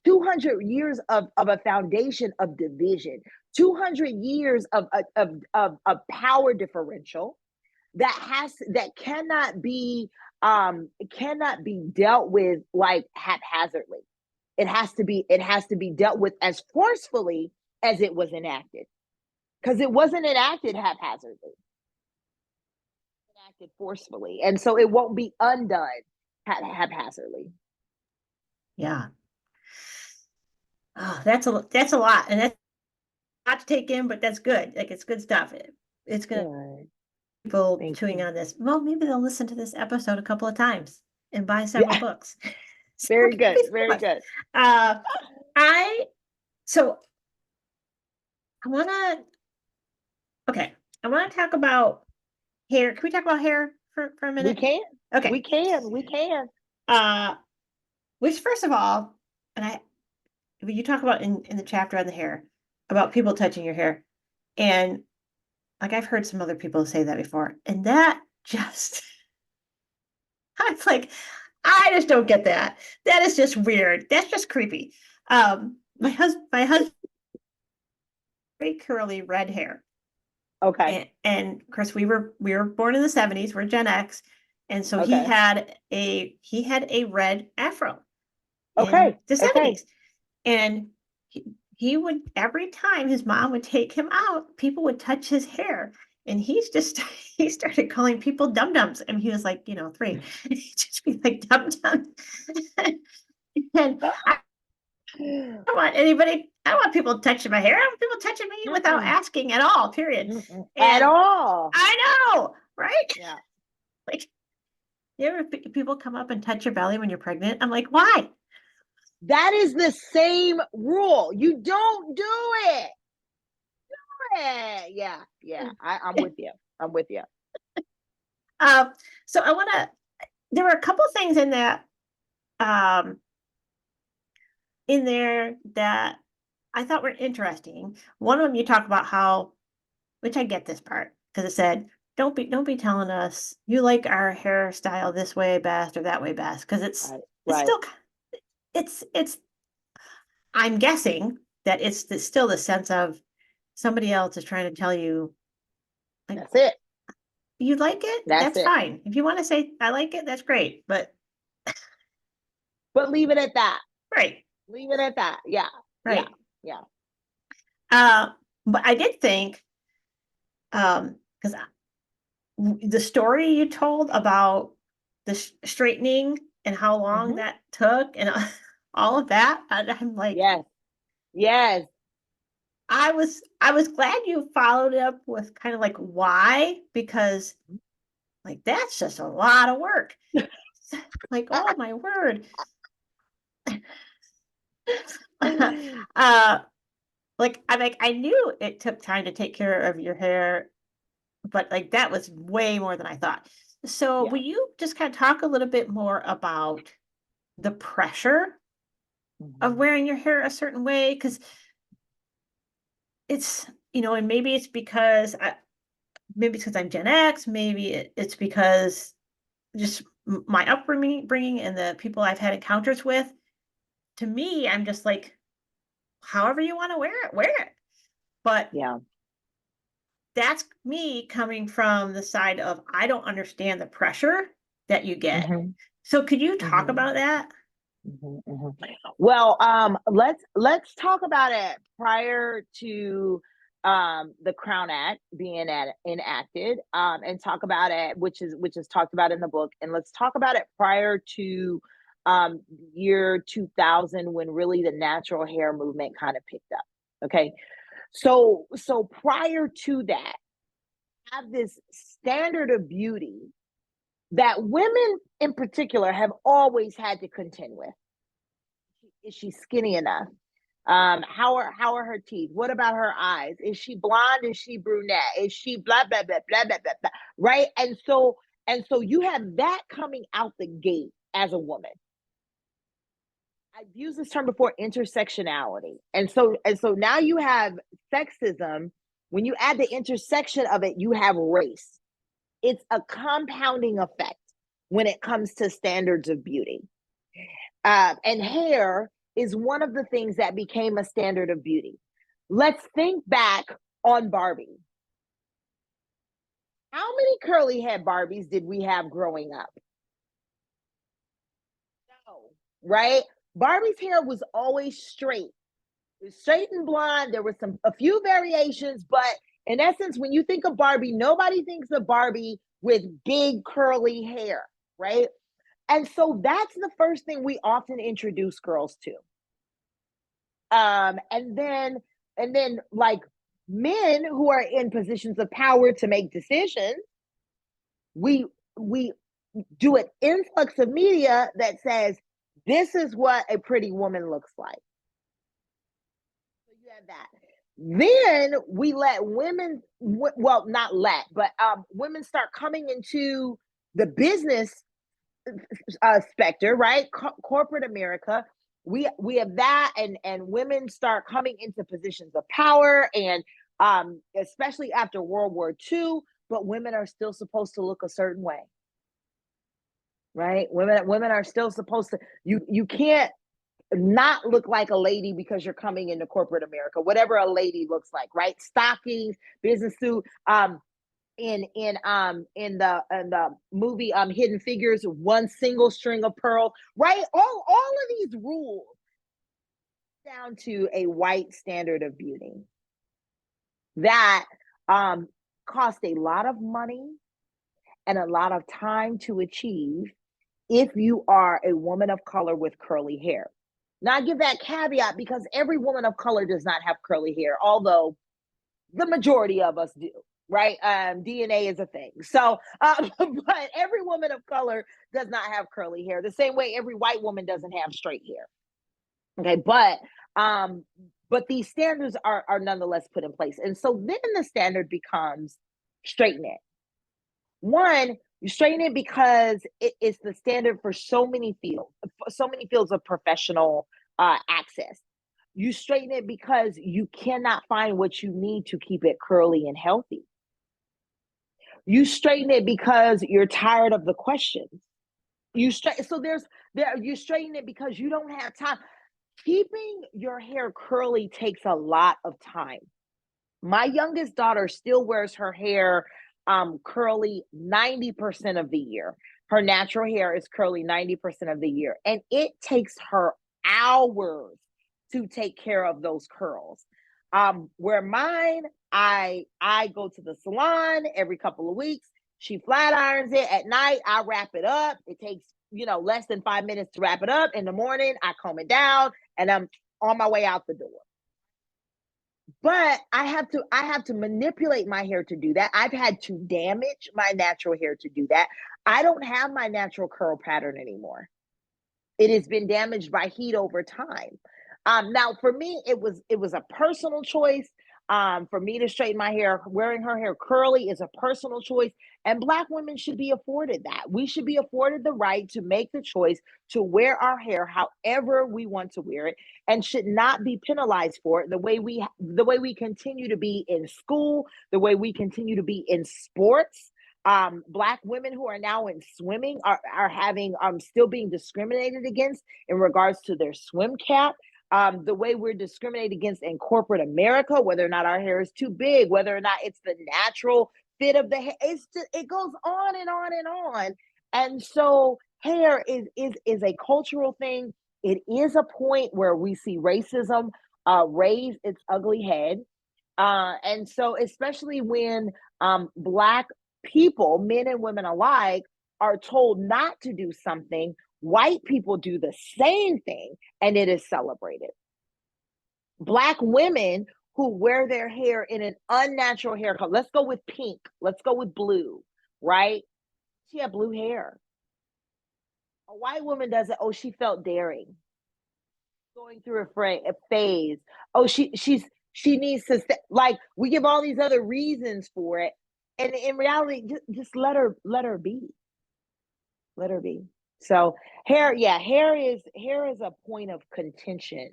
200 years of a foundation of division, 200 years of a power differential that cannot be dealt with like haphazardly. It has to be dealt with as forcefully as it was enacted, because it wasn't enacted haphazardly, enacted forcefully, and so it won't be undone haphazardly. Yeah. Oh, that's a lot, and that's a lot to take in, but that's good. Like, it's good stuff. It's gonna Good. people Thank chewing you. on this. Well, maybe they'll listen to this episode a couple of times and buy several Yeah, books. So very good, maybe very good. uh, I so I want to okay. I want to talk about hair. Can we talk about hair for a We minute? can, Okay. we can. Uh, which first of all, and you talk about in the chapter on the hair about people touching your hair, and like I've heard some other people say that before, and that just I'm like, I just don't get that. That is just weird. That's just creepy. My husband very curly red hair. Okay, And of course we were born in the 70s, we're Gen X, and so he okay, had a red afro in okay, the okay. 70s. And he would, every time his mom would take him out, people would touch his hair. And he's just he started calling people dum dums. And he was like, 3. And he'd just be like dum dum. And I don't want people touching my hair. I don't want people touching me without Mm-mm, asking at all, period. mm-mm. At And all. I know, right? Yeah. Like, people come up and touch your belly when you're pregnant? I'm like, why? That is the same rule. You don't do it. Yeah, yeah. I'm with you. I'm with you. Um, so there were a couple things um, in there that I thought were interesting. One of them, you talk about how, which I get this part, because it said, don't be telling us you like our hairstyle this way best or that way best, because Right, it's right. still it's I'm guessing that it's still the sense of somebody else is trying to tell you, like, That's it. you like it, That's that's it. fine. If you want to say I like it, that's great. But But leave it at that. right, Leave it at that. Yeah, yeah, right. yeah. Uh, but I did think, because the story you told about the straightening and how long Hmm. that took and all of that, and I'm like, Yes, yes. I was glad you followed up with kind of like why, because like that's just a lot of work. Like, oh my word. uh like I knew it took time to take care of your hair, but like that was way more than I thought. So Yeah. will you just kind of talk a little bit more about the pressure of Hmm. wearing your hair a certain way? Because it's, and maybe it's because I'm Gen X, maybe it's because just my upbringing and the people I've had encounters with. To me, I'm just like, however you want to wear it, wear it. But Yeah. that's me coming from the side of I don't understand the pressure that you get. Hmm. So could you talk Hmm. about that? Hmm. Well, let's talk about it prior to the Crown Act being enacted, and talk about it, which is talked about in the book, and let's talk about it prior to year 2000, when really the natural hair movement kind of picked up. Okay, so prior to that, have this standard of beauty that women in particular have always had to contend with. Is she skinny enough? How are her teeth? What about her eyes? Is she blonde? Is she brunette? Is she blah blah blah blah blah blah blah? Right? And so you have that coming out the gate as a woman. I've used this term before, intersectionality. And so now you have sexism. When you add the intersection of it, you have race. It's a compounding effect when it comes to standards of beauty. And hair is one of the things that became a standard of beauty. Let's think back on Barbie. How many curly head Barbies did we have growing up? No, right? Barbie's hair was always straight. It was straight and blonde. There were a few variations, but in essence, when you think of Barbie, nobody thinks of Barbie with big curly hair, right? And so that's the first thing we often introduce girls to. And then like men who are in positions of power to make decisions, we do an influx of media that says this is what a pretty woman looks like. So you have that. Then we let women, well, not let, but women start coming into the business specter, right? Corporate America. We have that, and women start coming into positions of power, and especially after World War II. But women are still supposed to look a certain way, right? Women are still supposed to. You can't not look like a lady because you're coming into corporate America. Whatever a lady looks like, right? Stockings, business suit. In the movie Hidden Figures, one single string of pearls, right? All of these rules down to a white standard of beauty that cost a lot of money and a lot of time to achieve if you are a woman of color with curly hair. Now I give that caveat because every woman of color does not have curly hair, although the majority of us do, right? DNA is a thing. So, but every woman of color does not have curly hair, the same way every white woman doesn't have straight hair. Okay, but these standards are nonetheless put in place, and so then the standard becomes straighten it. One, you straighten it because it's the standard for so many fields of professional access. You straighten it because you cannot find what you need to keep it curly and healthy. You straighten it because you're tired of the questions. You straighten it because you don't have time. Keeping your hair curly takes a lot of time. My youngest daughter still wears her hair curly 90% of the year. Her natural hair is curly 90% of the year. And it takes her hours to take care of those curls. Where mine, I go to the salon every couple of weeks. She flat irons it at night. I wrap it up. It takes less than 5 minutes to wrap it up. In the morning, I comb it down, and I'm on my way out the door. But I have to manipulate my hair to do that. I've had to damage my natural hair to do that. I don't have my natural curl pattern anymore. It has been damaged by heat over time. Now, for me, it was a personal choice. For me to straighten my hair, wearing her hair curly is a personal choice, and Black women should be afforded that. We should be afforded the right to make the choice to wear our hair however we want to wear it, and should not be penalized for it. The way we continue to be in school, the way we continue to be in sports. Black women who are now in swimming are having still being discriminated against in regards to their swim cap. The way we're discriminated against in corporate America, whether or not our hair is too big, whether or not it's the natural fit of the hair, it goes on and on and on. And so hair is a cultural thing. It is a point where we see racism raise its ugly head. And so especially when Black people, men and women alike, are told not to do something, white people do the same thing, and it is celebrated. Black women who wear their hair in an unnatural hair color, let's go with pink, let's go with blue, right? She had blue hair. A white woman does it, oh, she felt daring. going through a phase. Oh, she needs to like we give all these other reasons for it, and in reality, just let her be, let her be. So hair, yeah, hair is a point of contention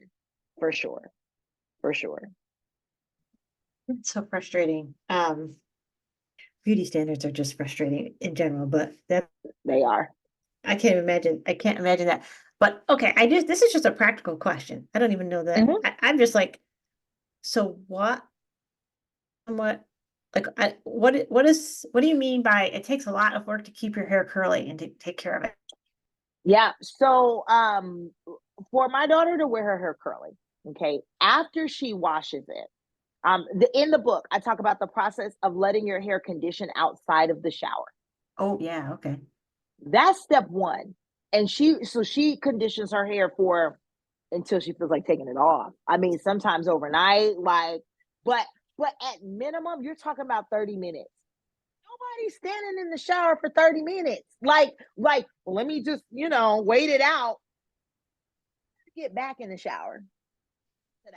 for sure, for sure. It's so frustrating. Beauty standards are just frustrating in general, but that They are. I can't imagine that. But okay, this is just a practical question. I don't even know that. Mhm. I'm just like, so what, like, what do you mean by it takes a lot of work to keep your hair curly and to take care of it? Yeah. So, for my daughter to wear her hair curly, okay, after she washes it, in the book, I talk about the process of letting your hair condition outside of the shower. Oh, yeah, okay. That's step one. And she conditions her hair for until she feels like taking it off. I mean, sometimes overnight, like, but but at minimum, you're talking about 30 minutes. Nobody's standing in the shower for 30 minutes. Like, well, let me just, wait it out. Get back in the shower. It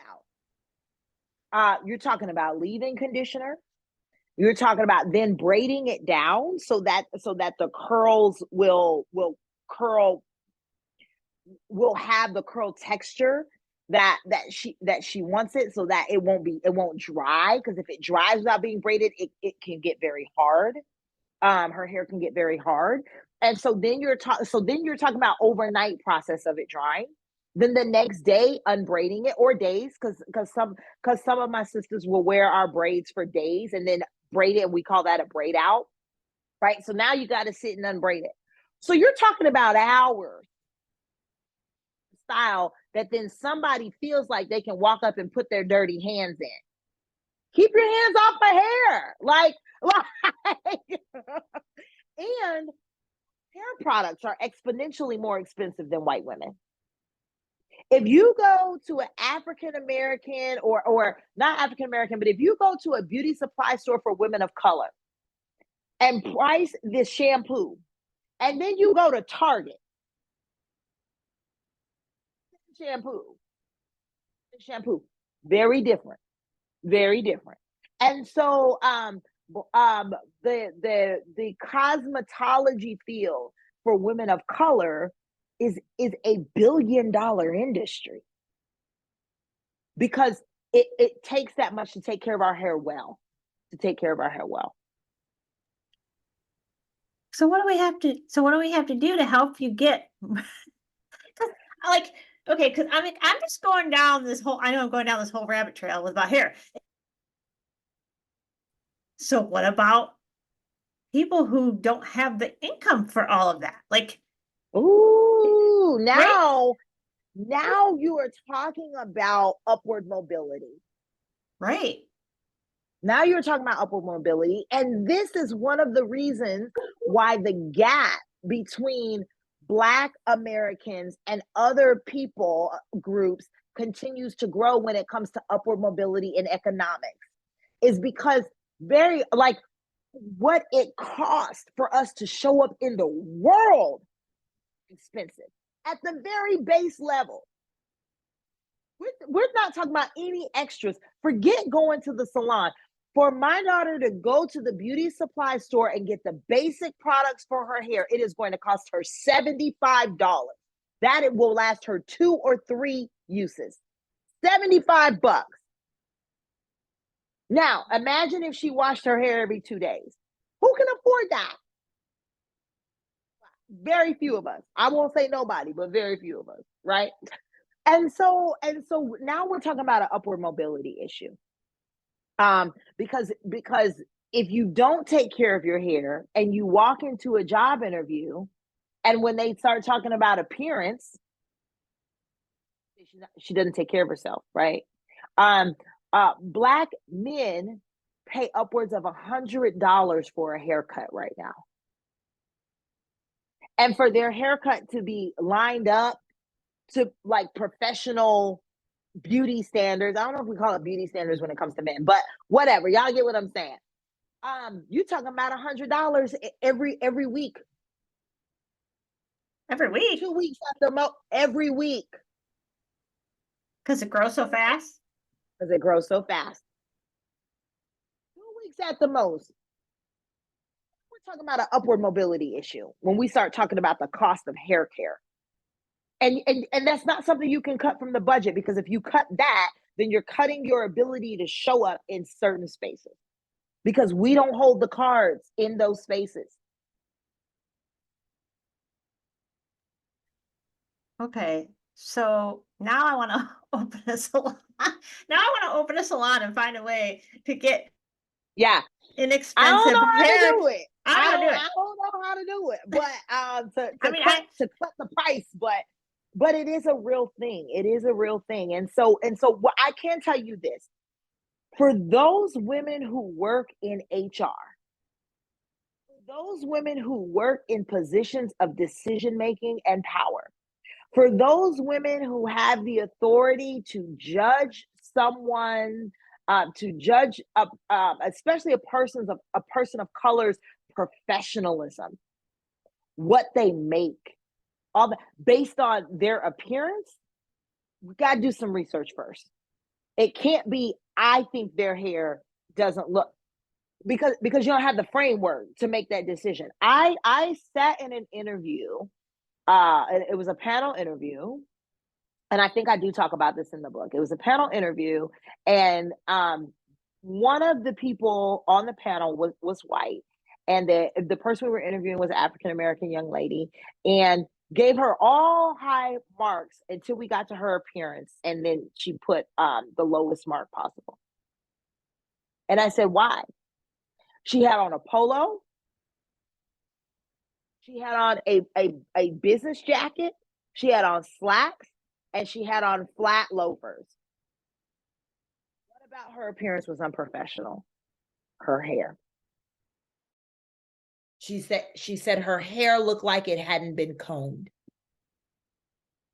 out. You're talking about leave-in conditioner. You're talking about then braiding it down so that the curls curl will have the curl texture that she wants it, so that it won't dry, because if it dries without being braided, it can get very hard. Her hair can get very hard. And so then you're talking about overnight process of it drying. Then the next day unbraiding it, or days, because some of my sisters will wear our braids for days and then braid it. We call that a braid out, right? So now you got to sit and unbraid it. So you're talking about hours style that then somebody feels like they can walk up and put their dirty hands in. Keep your hands off my hair. Like and hair products are exponentially more expensive than white women. If you go to an African American, or not African American, but if you go to a beauty supply store for women of color and price this shampoo, and then you go to Target, shampoo, shampoo, very different, very different. And so the cosmetology field for women of color is a billion-dollar industry, because it takes that much to take care of our hair well, to take care of our hair well. So what do we have to do to help you get 'cause like, okay, because I mean, I'm just going down this whole I know I'm going down this whole rabbit trail with my hair. So what about people who don't have the income for all of that? Like, Ooh, right? now you are talking about upward mobility. Right. Now you're talking about upward mobility. And this is one of the reasons why the gap between Black Americans and other people groups continues to grow when it comes to upward mobility in economics, is because very, like, what it costs for us to show up in the world expensive at the very base level. We're not talking about any extras. Forget going to the salon. For my daughter to go to the beauty supply store and get the basic products for her hair, it is going to cost her $75. That it will last her 2 or 3 uses. $75. Now, imagine if she washed her hair every 2 days. Who can afford that? Very few of us. I won't say nobody, but very few of us, right? And so now we're talking about an upward mobility issue. Because if you don't take care of your hair and you walk into a job interview, and when they start talking about appearance, she doesn't take care of herself, right? Um, Black men pay upwards of $100 for a haircut right now, and for their haircut to be lined up to like professional beauty standards. I don't know if we call it beauty standards when it comes to men, but whatever. Y'all get what I'm saying. You talking about $100 every week, Every week. 2 weeks at the most, every week. Because it grows so fast? Because it grows so fast. 2 weeks at the most. We're talking about an upward mobility issue when we start talking about the cost of hair care. And that's not something you can cut from the budget, because if you cut that, then you're cutting your ability to show up in certain spaces, because we don't hold the cards in those spaces. Okay, so now I want to open a salon. Now I want to open a salon and find a way to get Yeah, I don't inexpensive know how to hair. do it. I don't know how to do it. I don't know how to do it, but I mean, I to cut the price, but it is a real thing. It is a real thing. And so what I can tell you this, for those women who work in HR, those women who work in positions of decision making and power, for those women who have the authority to judge someone, to judge, especially a person of color's professionalism, what they make, all that based on their appearance, we got to do some research first. It can't be, I think their hair doesn't look, because you don't have the framework to make that decision. I sat in an interview. It was a panel interview, and I think I do talk about this in the book. It was a panel interview, and one of the people on the panel was white, and the person we were interviewing was an African American young lady, and gave her all high marks until we got to her appearance, and then she put the lowest mark possible. And I said, why? She had on a polo. She had on a business jacket. She had on slacks, and she had on flat loafers. What about her appearance was unprofessional? Her hair. She said her hair looked like it hadn't been combed.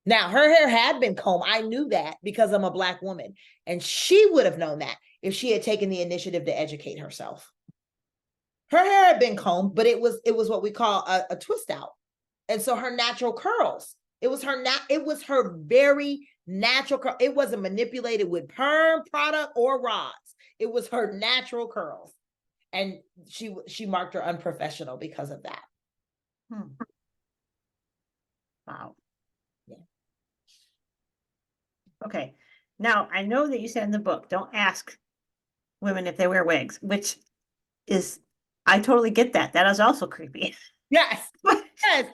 Now, her hair had been combed. I knew that because I'm a Black woman, and she would have known that if she had taken the initiative to educate herself. Her hair had been combed, but it was what we call a twist out. And so her natural curls, it was her very natural curl. It wasn't manipulated with perm product or rods. It was her natural curls. And she marked her unprofessional because of that. Wow. Yeah. Okay. Now I know that you said in the book, don't ask women if they wear wigs, which is, I totally get that. That is also creepy. Yes. Yes.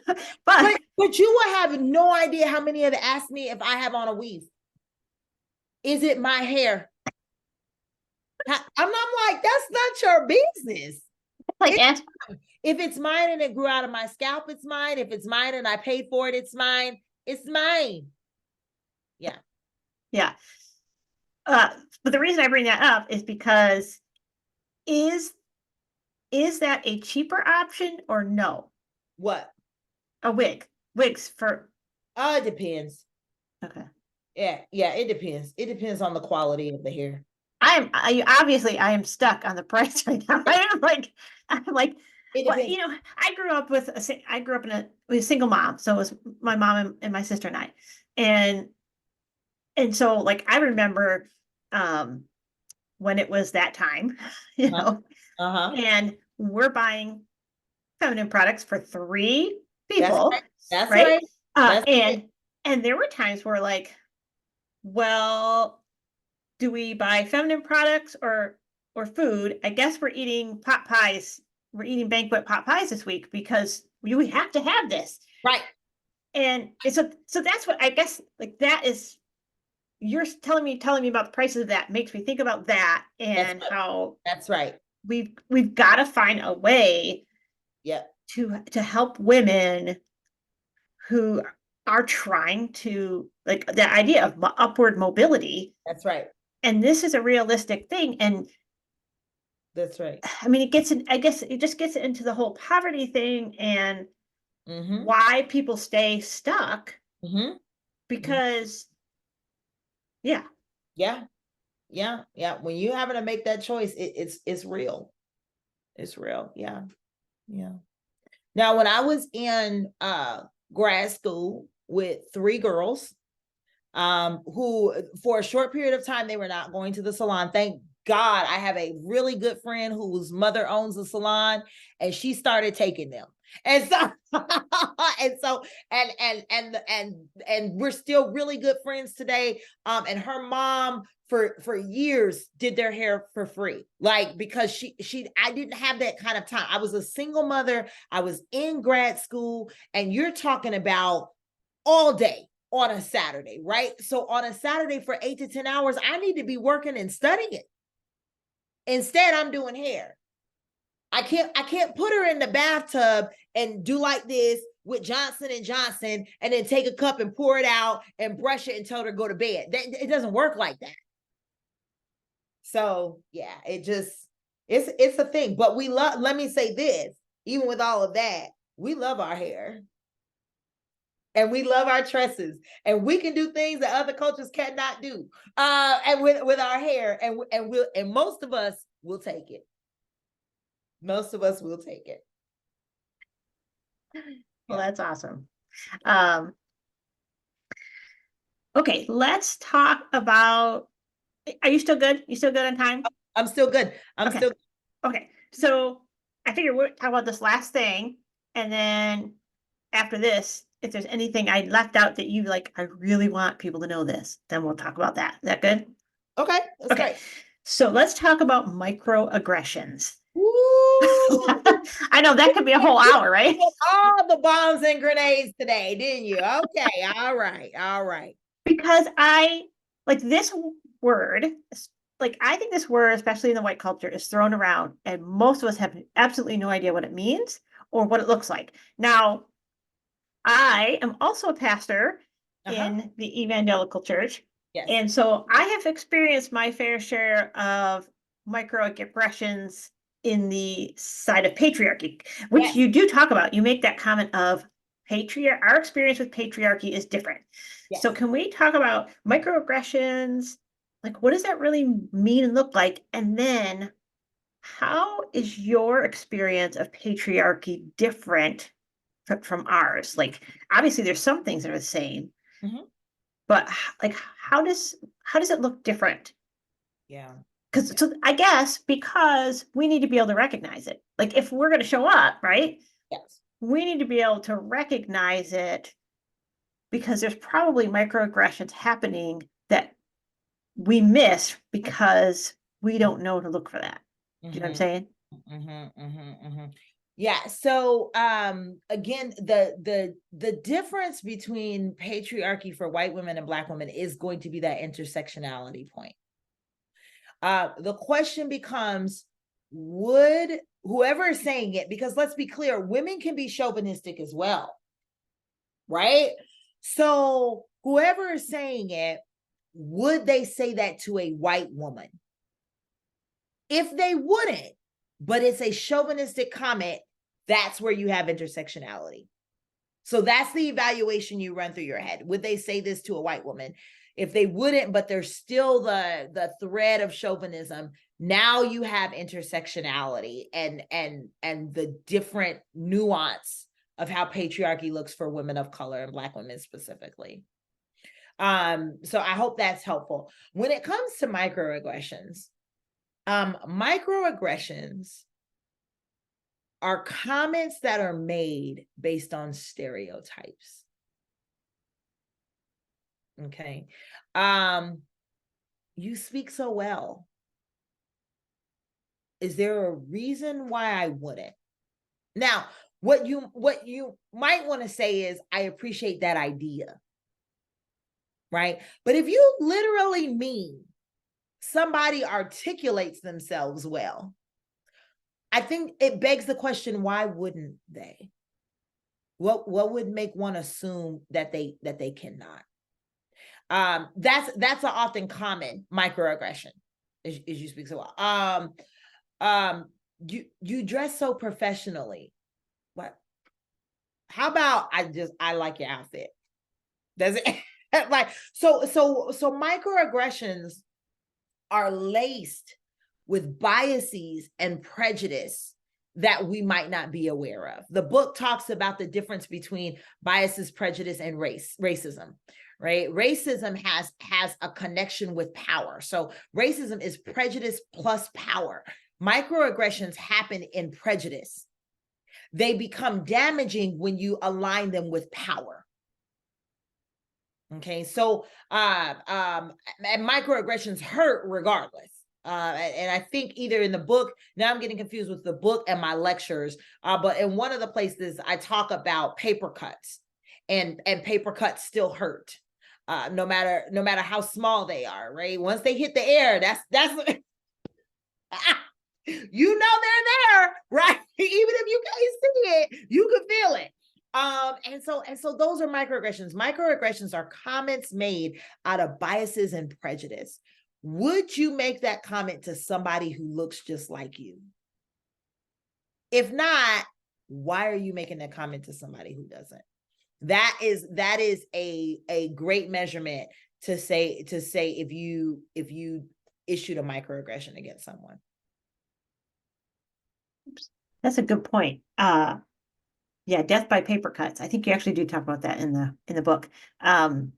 But you will have no idea how many have asked me if I have on a weave. Is it my hair? I'm like, that's not your business. Like, if it's mine and it grew out of my scalp, it's mine. If it's mine and I paid for it, it's mine. It's mine. Yeah. Yeah. But the reason I bring that up is because is that a cheaper option or no? What? A wig. Wigs for. It depends. Okay. Yeah, it depends. It depends on the quality of the hair. Obviously I am stuck on the price right now. I'm like, well, I grew up with with a single mom. So it was my mom and my sister and I. And so like I remember when it was that time, you know, and we're buying feminine products for 3 people. That's right. And there were times where like, well, do we buy feminine products or food? I guess we're eating pot pies. We're eating banquet pot pies this week because we have to have this. Right. And so that's what I guess, like, that is, you're telling me about the prices of that makes me think about that, and how that's right. We've got to find a way to help women who are trying to, like, the idea of upward mobility. That's right. And this is a realistic thing. And that's right. I mean, I guess it just gets into the whole poverty thing and why people stay stuck. Because yeah. When you having to make that choice, it's real. It's real. Yeah. Now, when I was in grad school with 3 girls, who for a short period of time, they were not going to the salon. Thank God I have a really good friend whose mother owns a salon, and she started taking them. And so and we're still really good friends today. And her mom for years did their hair for free, like, because I didn't have that kind of time. I was a single mother, I was in grad school, and you're talking about all day on a Saturday, right? So on a Saturday for 8 to 10 hours, I need to be working and studying. Instead, I'm doing hair. I can't put her in the bathtub and do like this with Johnson and Johnson and then take a cup and pour it out and brush it and tell her to go to bed. It doesn't work like that. So yeah, it's a thing. But we love, let me say this, even with all of that, we love our hair. And we love our tresses, and we can do things that other cultures cannot do. And with our hair, and most of us will take it. Most of us will take it. Well, that's awesome. Okay, let's talk about, are you still good? You still good on time? I'm still good. Okay. So I figure we'll talk about this last thing, and then after this, if there's anything I left out that you like, I really want people to know this, then we'll talk about that. Is that good? Okay, that's great. So let's talk about microaggressions. Ooh. I know that could be a whole hour, right? All the bombs and grenades today, didn't you? Okay, all right. Because I like this word, like I think this word, especially in the white culture, is thrown around, and most of us have absolutely no idea what it means or what it looks like. Now, I am also a pastor in the evangelical church. Yes. And so I have experienced my fair share of microaggressions in the side of patriarchy, which you do talk about. You make that comment of our experience with patriarchy is different. Yes. So can we talk about microaggressions? Like, what does that really mean and look like? And then how is your experience of patriarchy different from ours? Like, obviously there's some things that are the same, but like, how does it look different? Yeah. So I guess because we need to be able to recognize it. Like, if we're going to show up, right? Yes. We need to be able to recognize it, because there's probably microaggressions happening that we miss because we don't know to look for that. Do you know what I'm saying? Yeah. So again, the difference between patriarchy for white women and Black women is going to be that intersectionality point. The question becomes, would whoever is saying it, because let's be clear, women can be chauvinistic as well, right? So whoever is saying it, would they say that to a white woman? If they wouldn't, but it's a chauvinistic comment, that's where you have intersectionality. So that's the evaluation you run through your head. Would they say this to a white woman? If they wouldn't, but there's still the thread of chauvinism, now you have intersectionality and the different nuance of how patriarchy looks for women of color and Black women specifically. So I hope that's helpful. When it comes to microaggressions are comments that are made based on stereotypes. Okay. You speak so well. Is there a reason why I wouldn't? Now, what you might want to say is, I appreciate that idea. Right? But if you literally mean somebody articulates themselves well, I think it begs the question, why wouldn't they? What would make one assume that they cannot? That's an often common microaggression, as you speak so well. You dress so professionally. What? How about I like your outfit? Does it like so microaggressions are laced with biases and prejudice that we might not be aware of. The book talks about the difference between biases, prejudice, and racism, right? Racism has a connection with power. So racism is prejudice plus power. Microaggressions happen in prejudice. They become damaging when you align them with power. Okay, so and microaggressions hurt regardless. And I think either in the book, now I'm getting confused with the book and my lectures, but in one of the places I talk about paper cuts, and paper cuts still hurt, no matter how small they are, right? Once they hit the air, that's you know they're there, right? Even if you can't see it, you can feel it. And so those are microaggressions. Microaggressions are comments made out of biases and prejudice. Would you make that comment to somebody who looks just like you? If not, why are you making that comment to somebody who doesn't? That is a great measurement to say if you issued a microaggression against someone. That's a good point. Yeah, death by paper cuts. I think you actually do talk about that in the book. And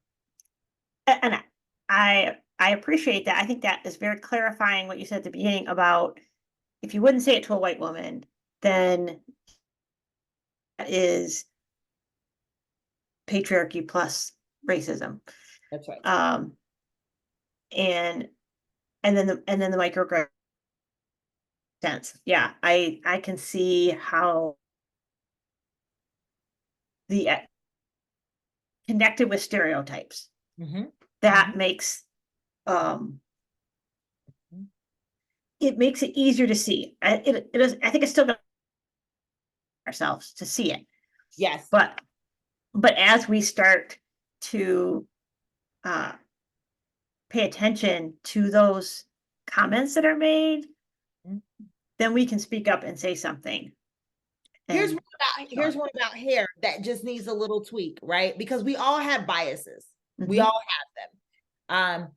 I appreciate that. I think that is very clarifying what you said at the beginning about if you wouldn't say it to a white woman, then that is patriarchy plus racism. That's right. And then the microaggression sense. Yeah, I can see how the connected with stereotypes. Mm-hmm. That makes it makes it easier to see. It is. I think it's still going ourselves to see it. Yes. But as we start to pay attention to those comments that are made, then we can speak up and say something. Here's one about hair that just needs a little tweak, right? Because we all have biases. Mm-hmm. We all have them.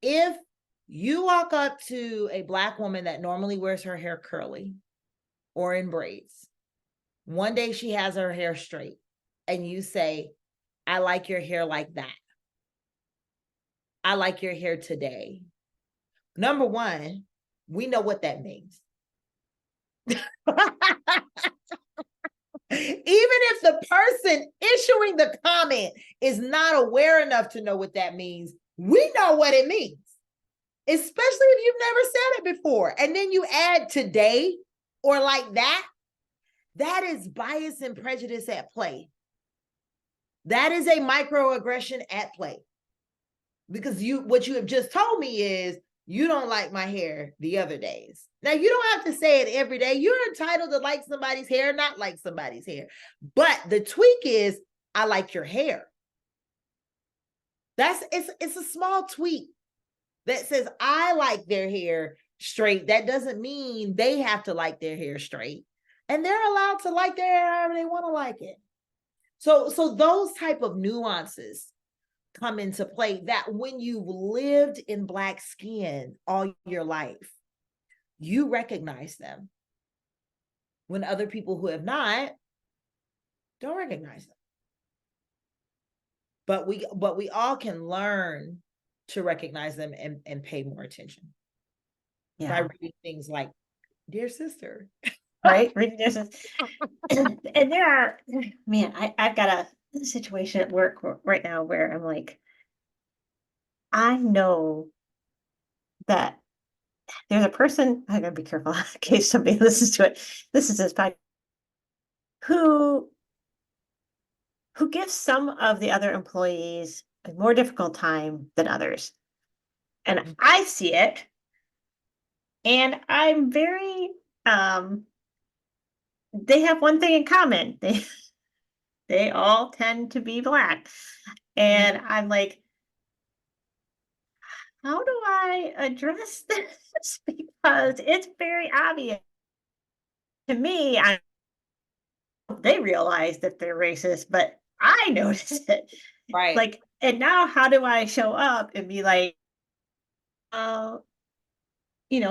If you walk up to a Black woman that normally wears her hair curly or in braids, one day she has her hair straight, and you say, I like your hair like that. I like your hair today. Number one, we know what that means. Even if the person issuing the comment is not aware enough to know what that means, we know what it means, especially if you've never said it before. And then you add today or like that. That is bias and prejudice at play. That is a microaggression at play. Because what you have just told me is you don't like my hair the other days. Now, you don't have to say it every day. You're entitled to like somebody's hair, not like somebody's hair. But the tweak is, I like your hair. It's a small tweak that says, I like their hair straight. That doesn't mean they have to like their hair straight. And they're allowed to like their hair however they want to like it. So those type of nuances come into play that when you've lived in Black skin all your life, you recognize them. When other people who have not don't recognize them. But we all can learn to recognize them and pay more attention. Yeah. By reading things like Dear Sister. Right? Reading Dear Sister. And there are, man, I've got a situation at work right now where I'm like, I know that there's a person, I gotta be careful in case somebody listens to it. This is this podcast who gives some of the other employees a more difficult time than others. And I see it. And I'm very they have one thing in common. They all tend to be Black. And I'm like, how do I address this? Because it's very obvious to me. They realize that they're racist, but I notice it. Right. Like, and now how do I show up and be like, I mean,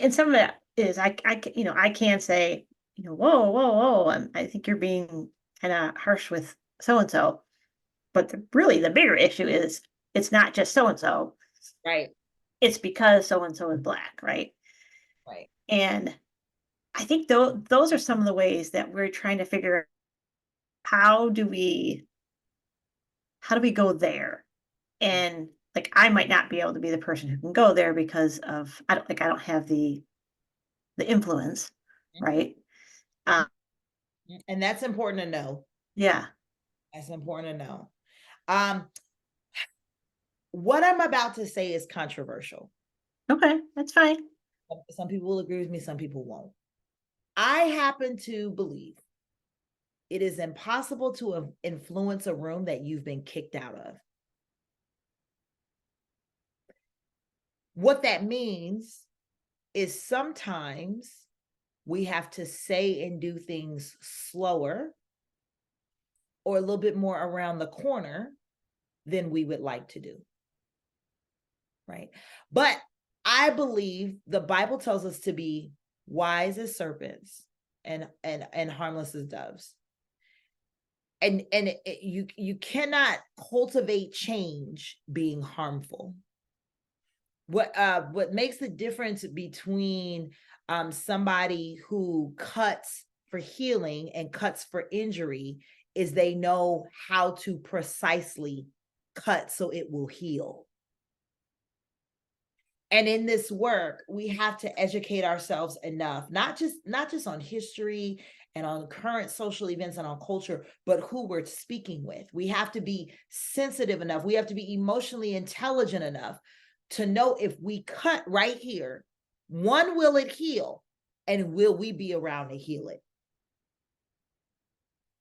and some of it is I can say, whoa, I think you're being kind of harsh with so and so. but really the bigger issue is it's not just so-and-so, Right. it's because so-and-so is Black, right? Right. And I think those are some of the ways that we're trying to figure out how do we go there? And like I might not be able to be the person who can go there because of I don't have the influence, right? Um, And that's important to know. yeah. That's important to know. What I'm about to say is controversial. Okay, that's fine. Some people will agree with me, some people won't. I happen to believe it is impossible to influence a room that you've been kicked out of. What that means is sometimes we have to say and do things slower or a little bit more around the corner than we would like to do. Right? But I believe the Bible tells us to be wise as serpents and harmless as doves. And you cannot cultivate change being harmful. What makes the difference between somebody who cuts for healing and cuts for injury is they know how to precisely cut so it will heal. And in this work, we have to educate ourselves enough, not just on history and on current social events and on culture, but who we're speaking with. We have to be sensitive enough. We have to be emotionally intelligent enough to know if we cut right here, one, will it heal? And will we be around to heal it?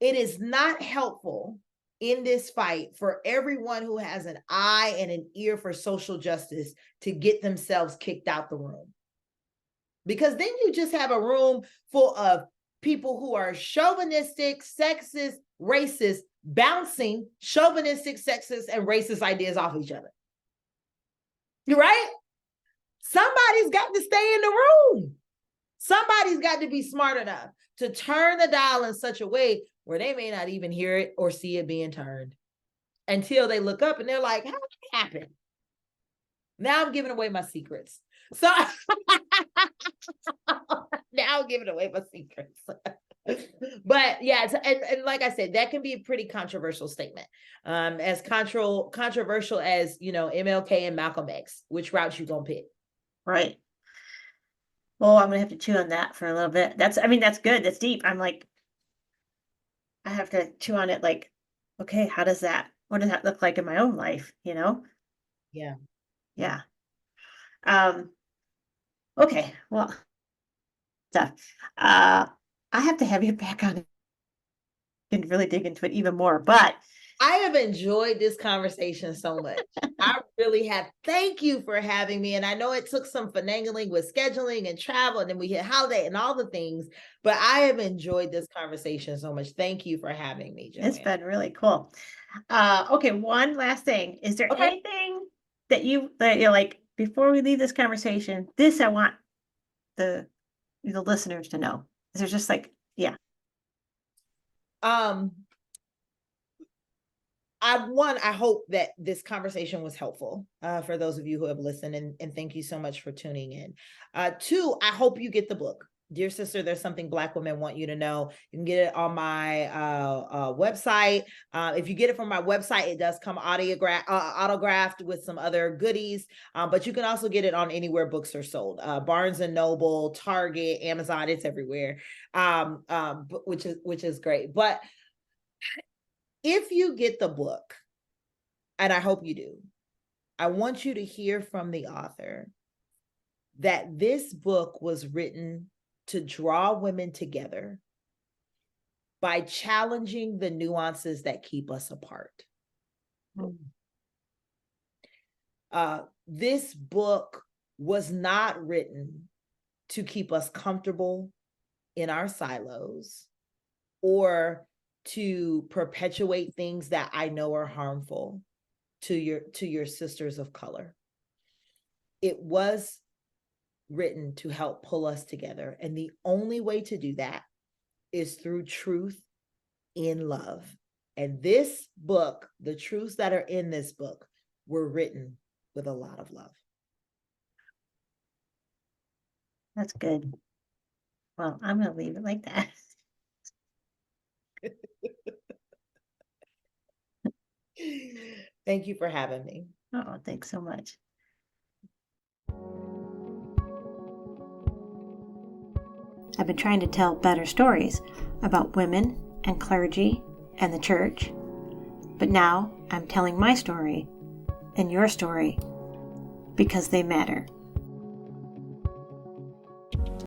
It is not helpful in this fight for everyone who has an eye and an ear for social justice to get themselves kicked out the room. Because then you just have a room full of people who are chauvinistic, sexist, racist, bouncing chauvinistic, sexist, and racist ideas off each other. You right? Somebody's got to stay in the room. Somebody's got to be smart enough to turn the dial in such a way where they may not even hear it or see it being turned until they look up and they're like, how did that happen? Now I'm giving away my secrets. So now I'm giving away my secrets. But yeah, and like I said, that can be a pretty controversial statement. As controversial as, MLK and Malcolm X, which route you gonna pick? Right. Well, I'm gonna have to chew on that for a little bit. That's good. That's deep. I'm like, I have to chew on it like, okay, what does that look like in my own life, Yeah. Yeah. Okay, well, stuff. I have to have you back on and really dig into it even more, but I have enjoyed this conversation so much. I really have. Thank you for having me. And I know it took some finagling with scheduling and travel, and then we hit holiday and all the things, but I have enjoyed this conversation so much. Thank you for having me, Joanne. it's been really cool. Okay, one last thing. Is there Okay. anything that you're like, before we leave this conversation, this I want the listeners to know? Is there just like, yeah. I hope that this conversation was helpful for those of you who have listened, and thank you so much for tuning in. Two, I hope you get the book. Dear Sister, There's Something Black Women Want You to Know. You can get it on my website. If you get it from my website, it does come autographed with some other goodies, but you can also get it on anywhere books are sold. Barnes and Noble, Target, Amazon, it's everywhere, which is great. But if you get the book, and I hope you do, I want you to hear from the author that this book was written to draw women together by challenging the nuances that keep us apart. This book was not written to keep us comfortable in our silos or to perpetuate things that I know are harmful to your sisters of color. It was written to help pull us together. And the only way to do that is through truth in love. And this book, the truths that are in this book, were written with a lot of love. That's good. Well, I'm going to leave it like that. Thank you for having me. Oh, thanks so much. I've been trying to tell better stories about women and clergy and the church, but now I'm telling my story and your story because they matter.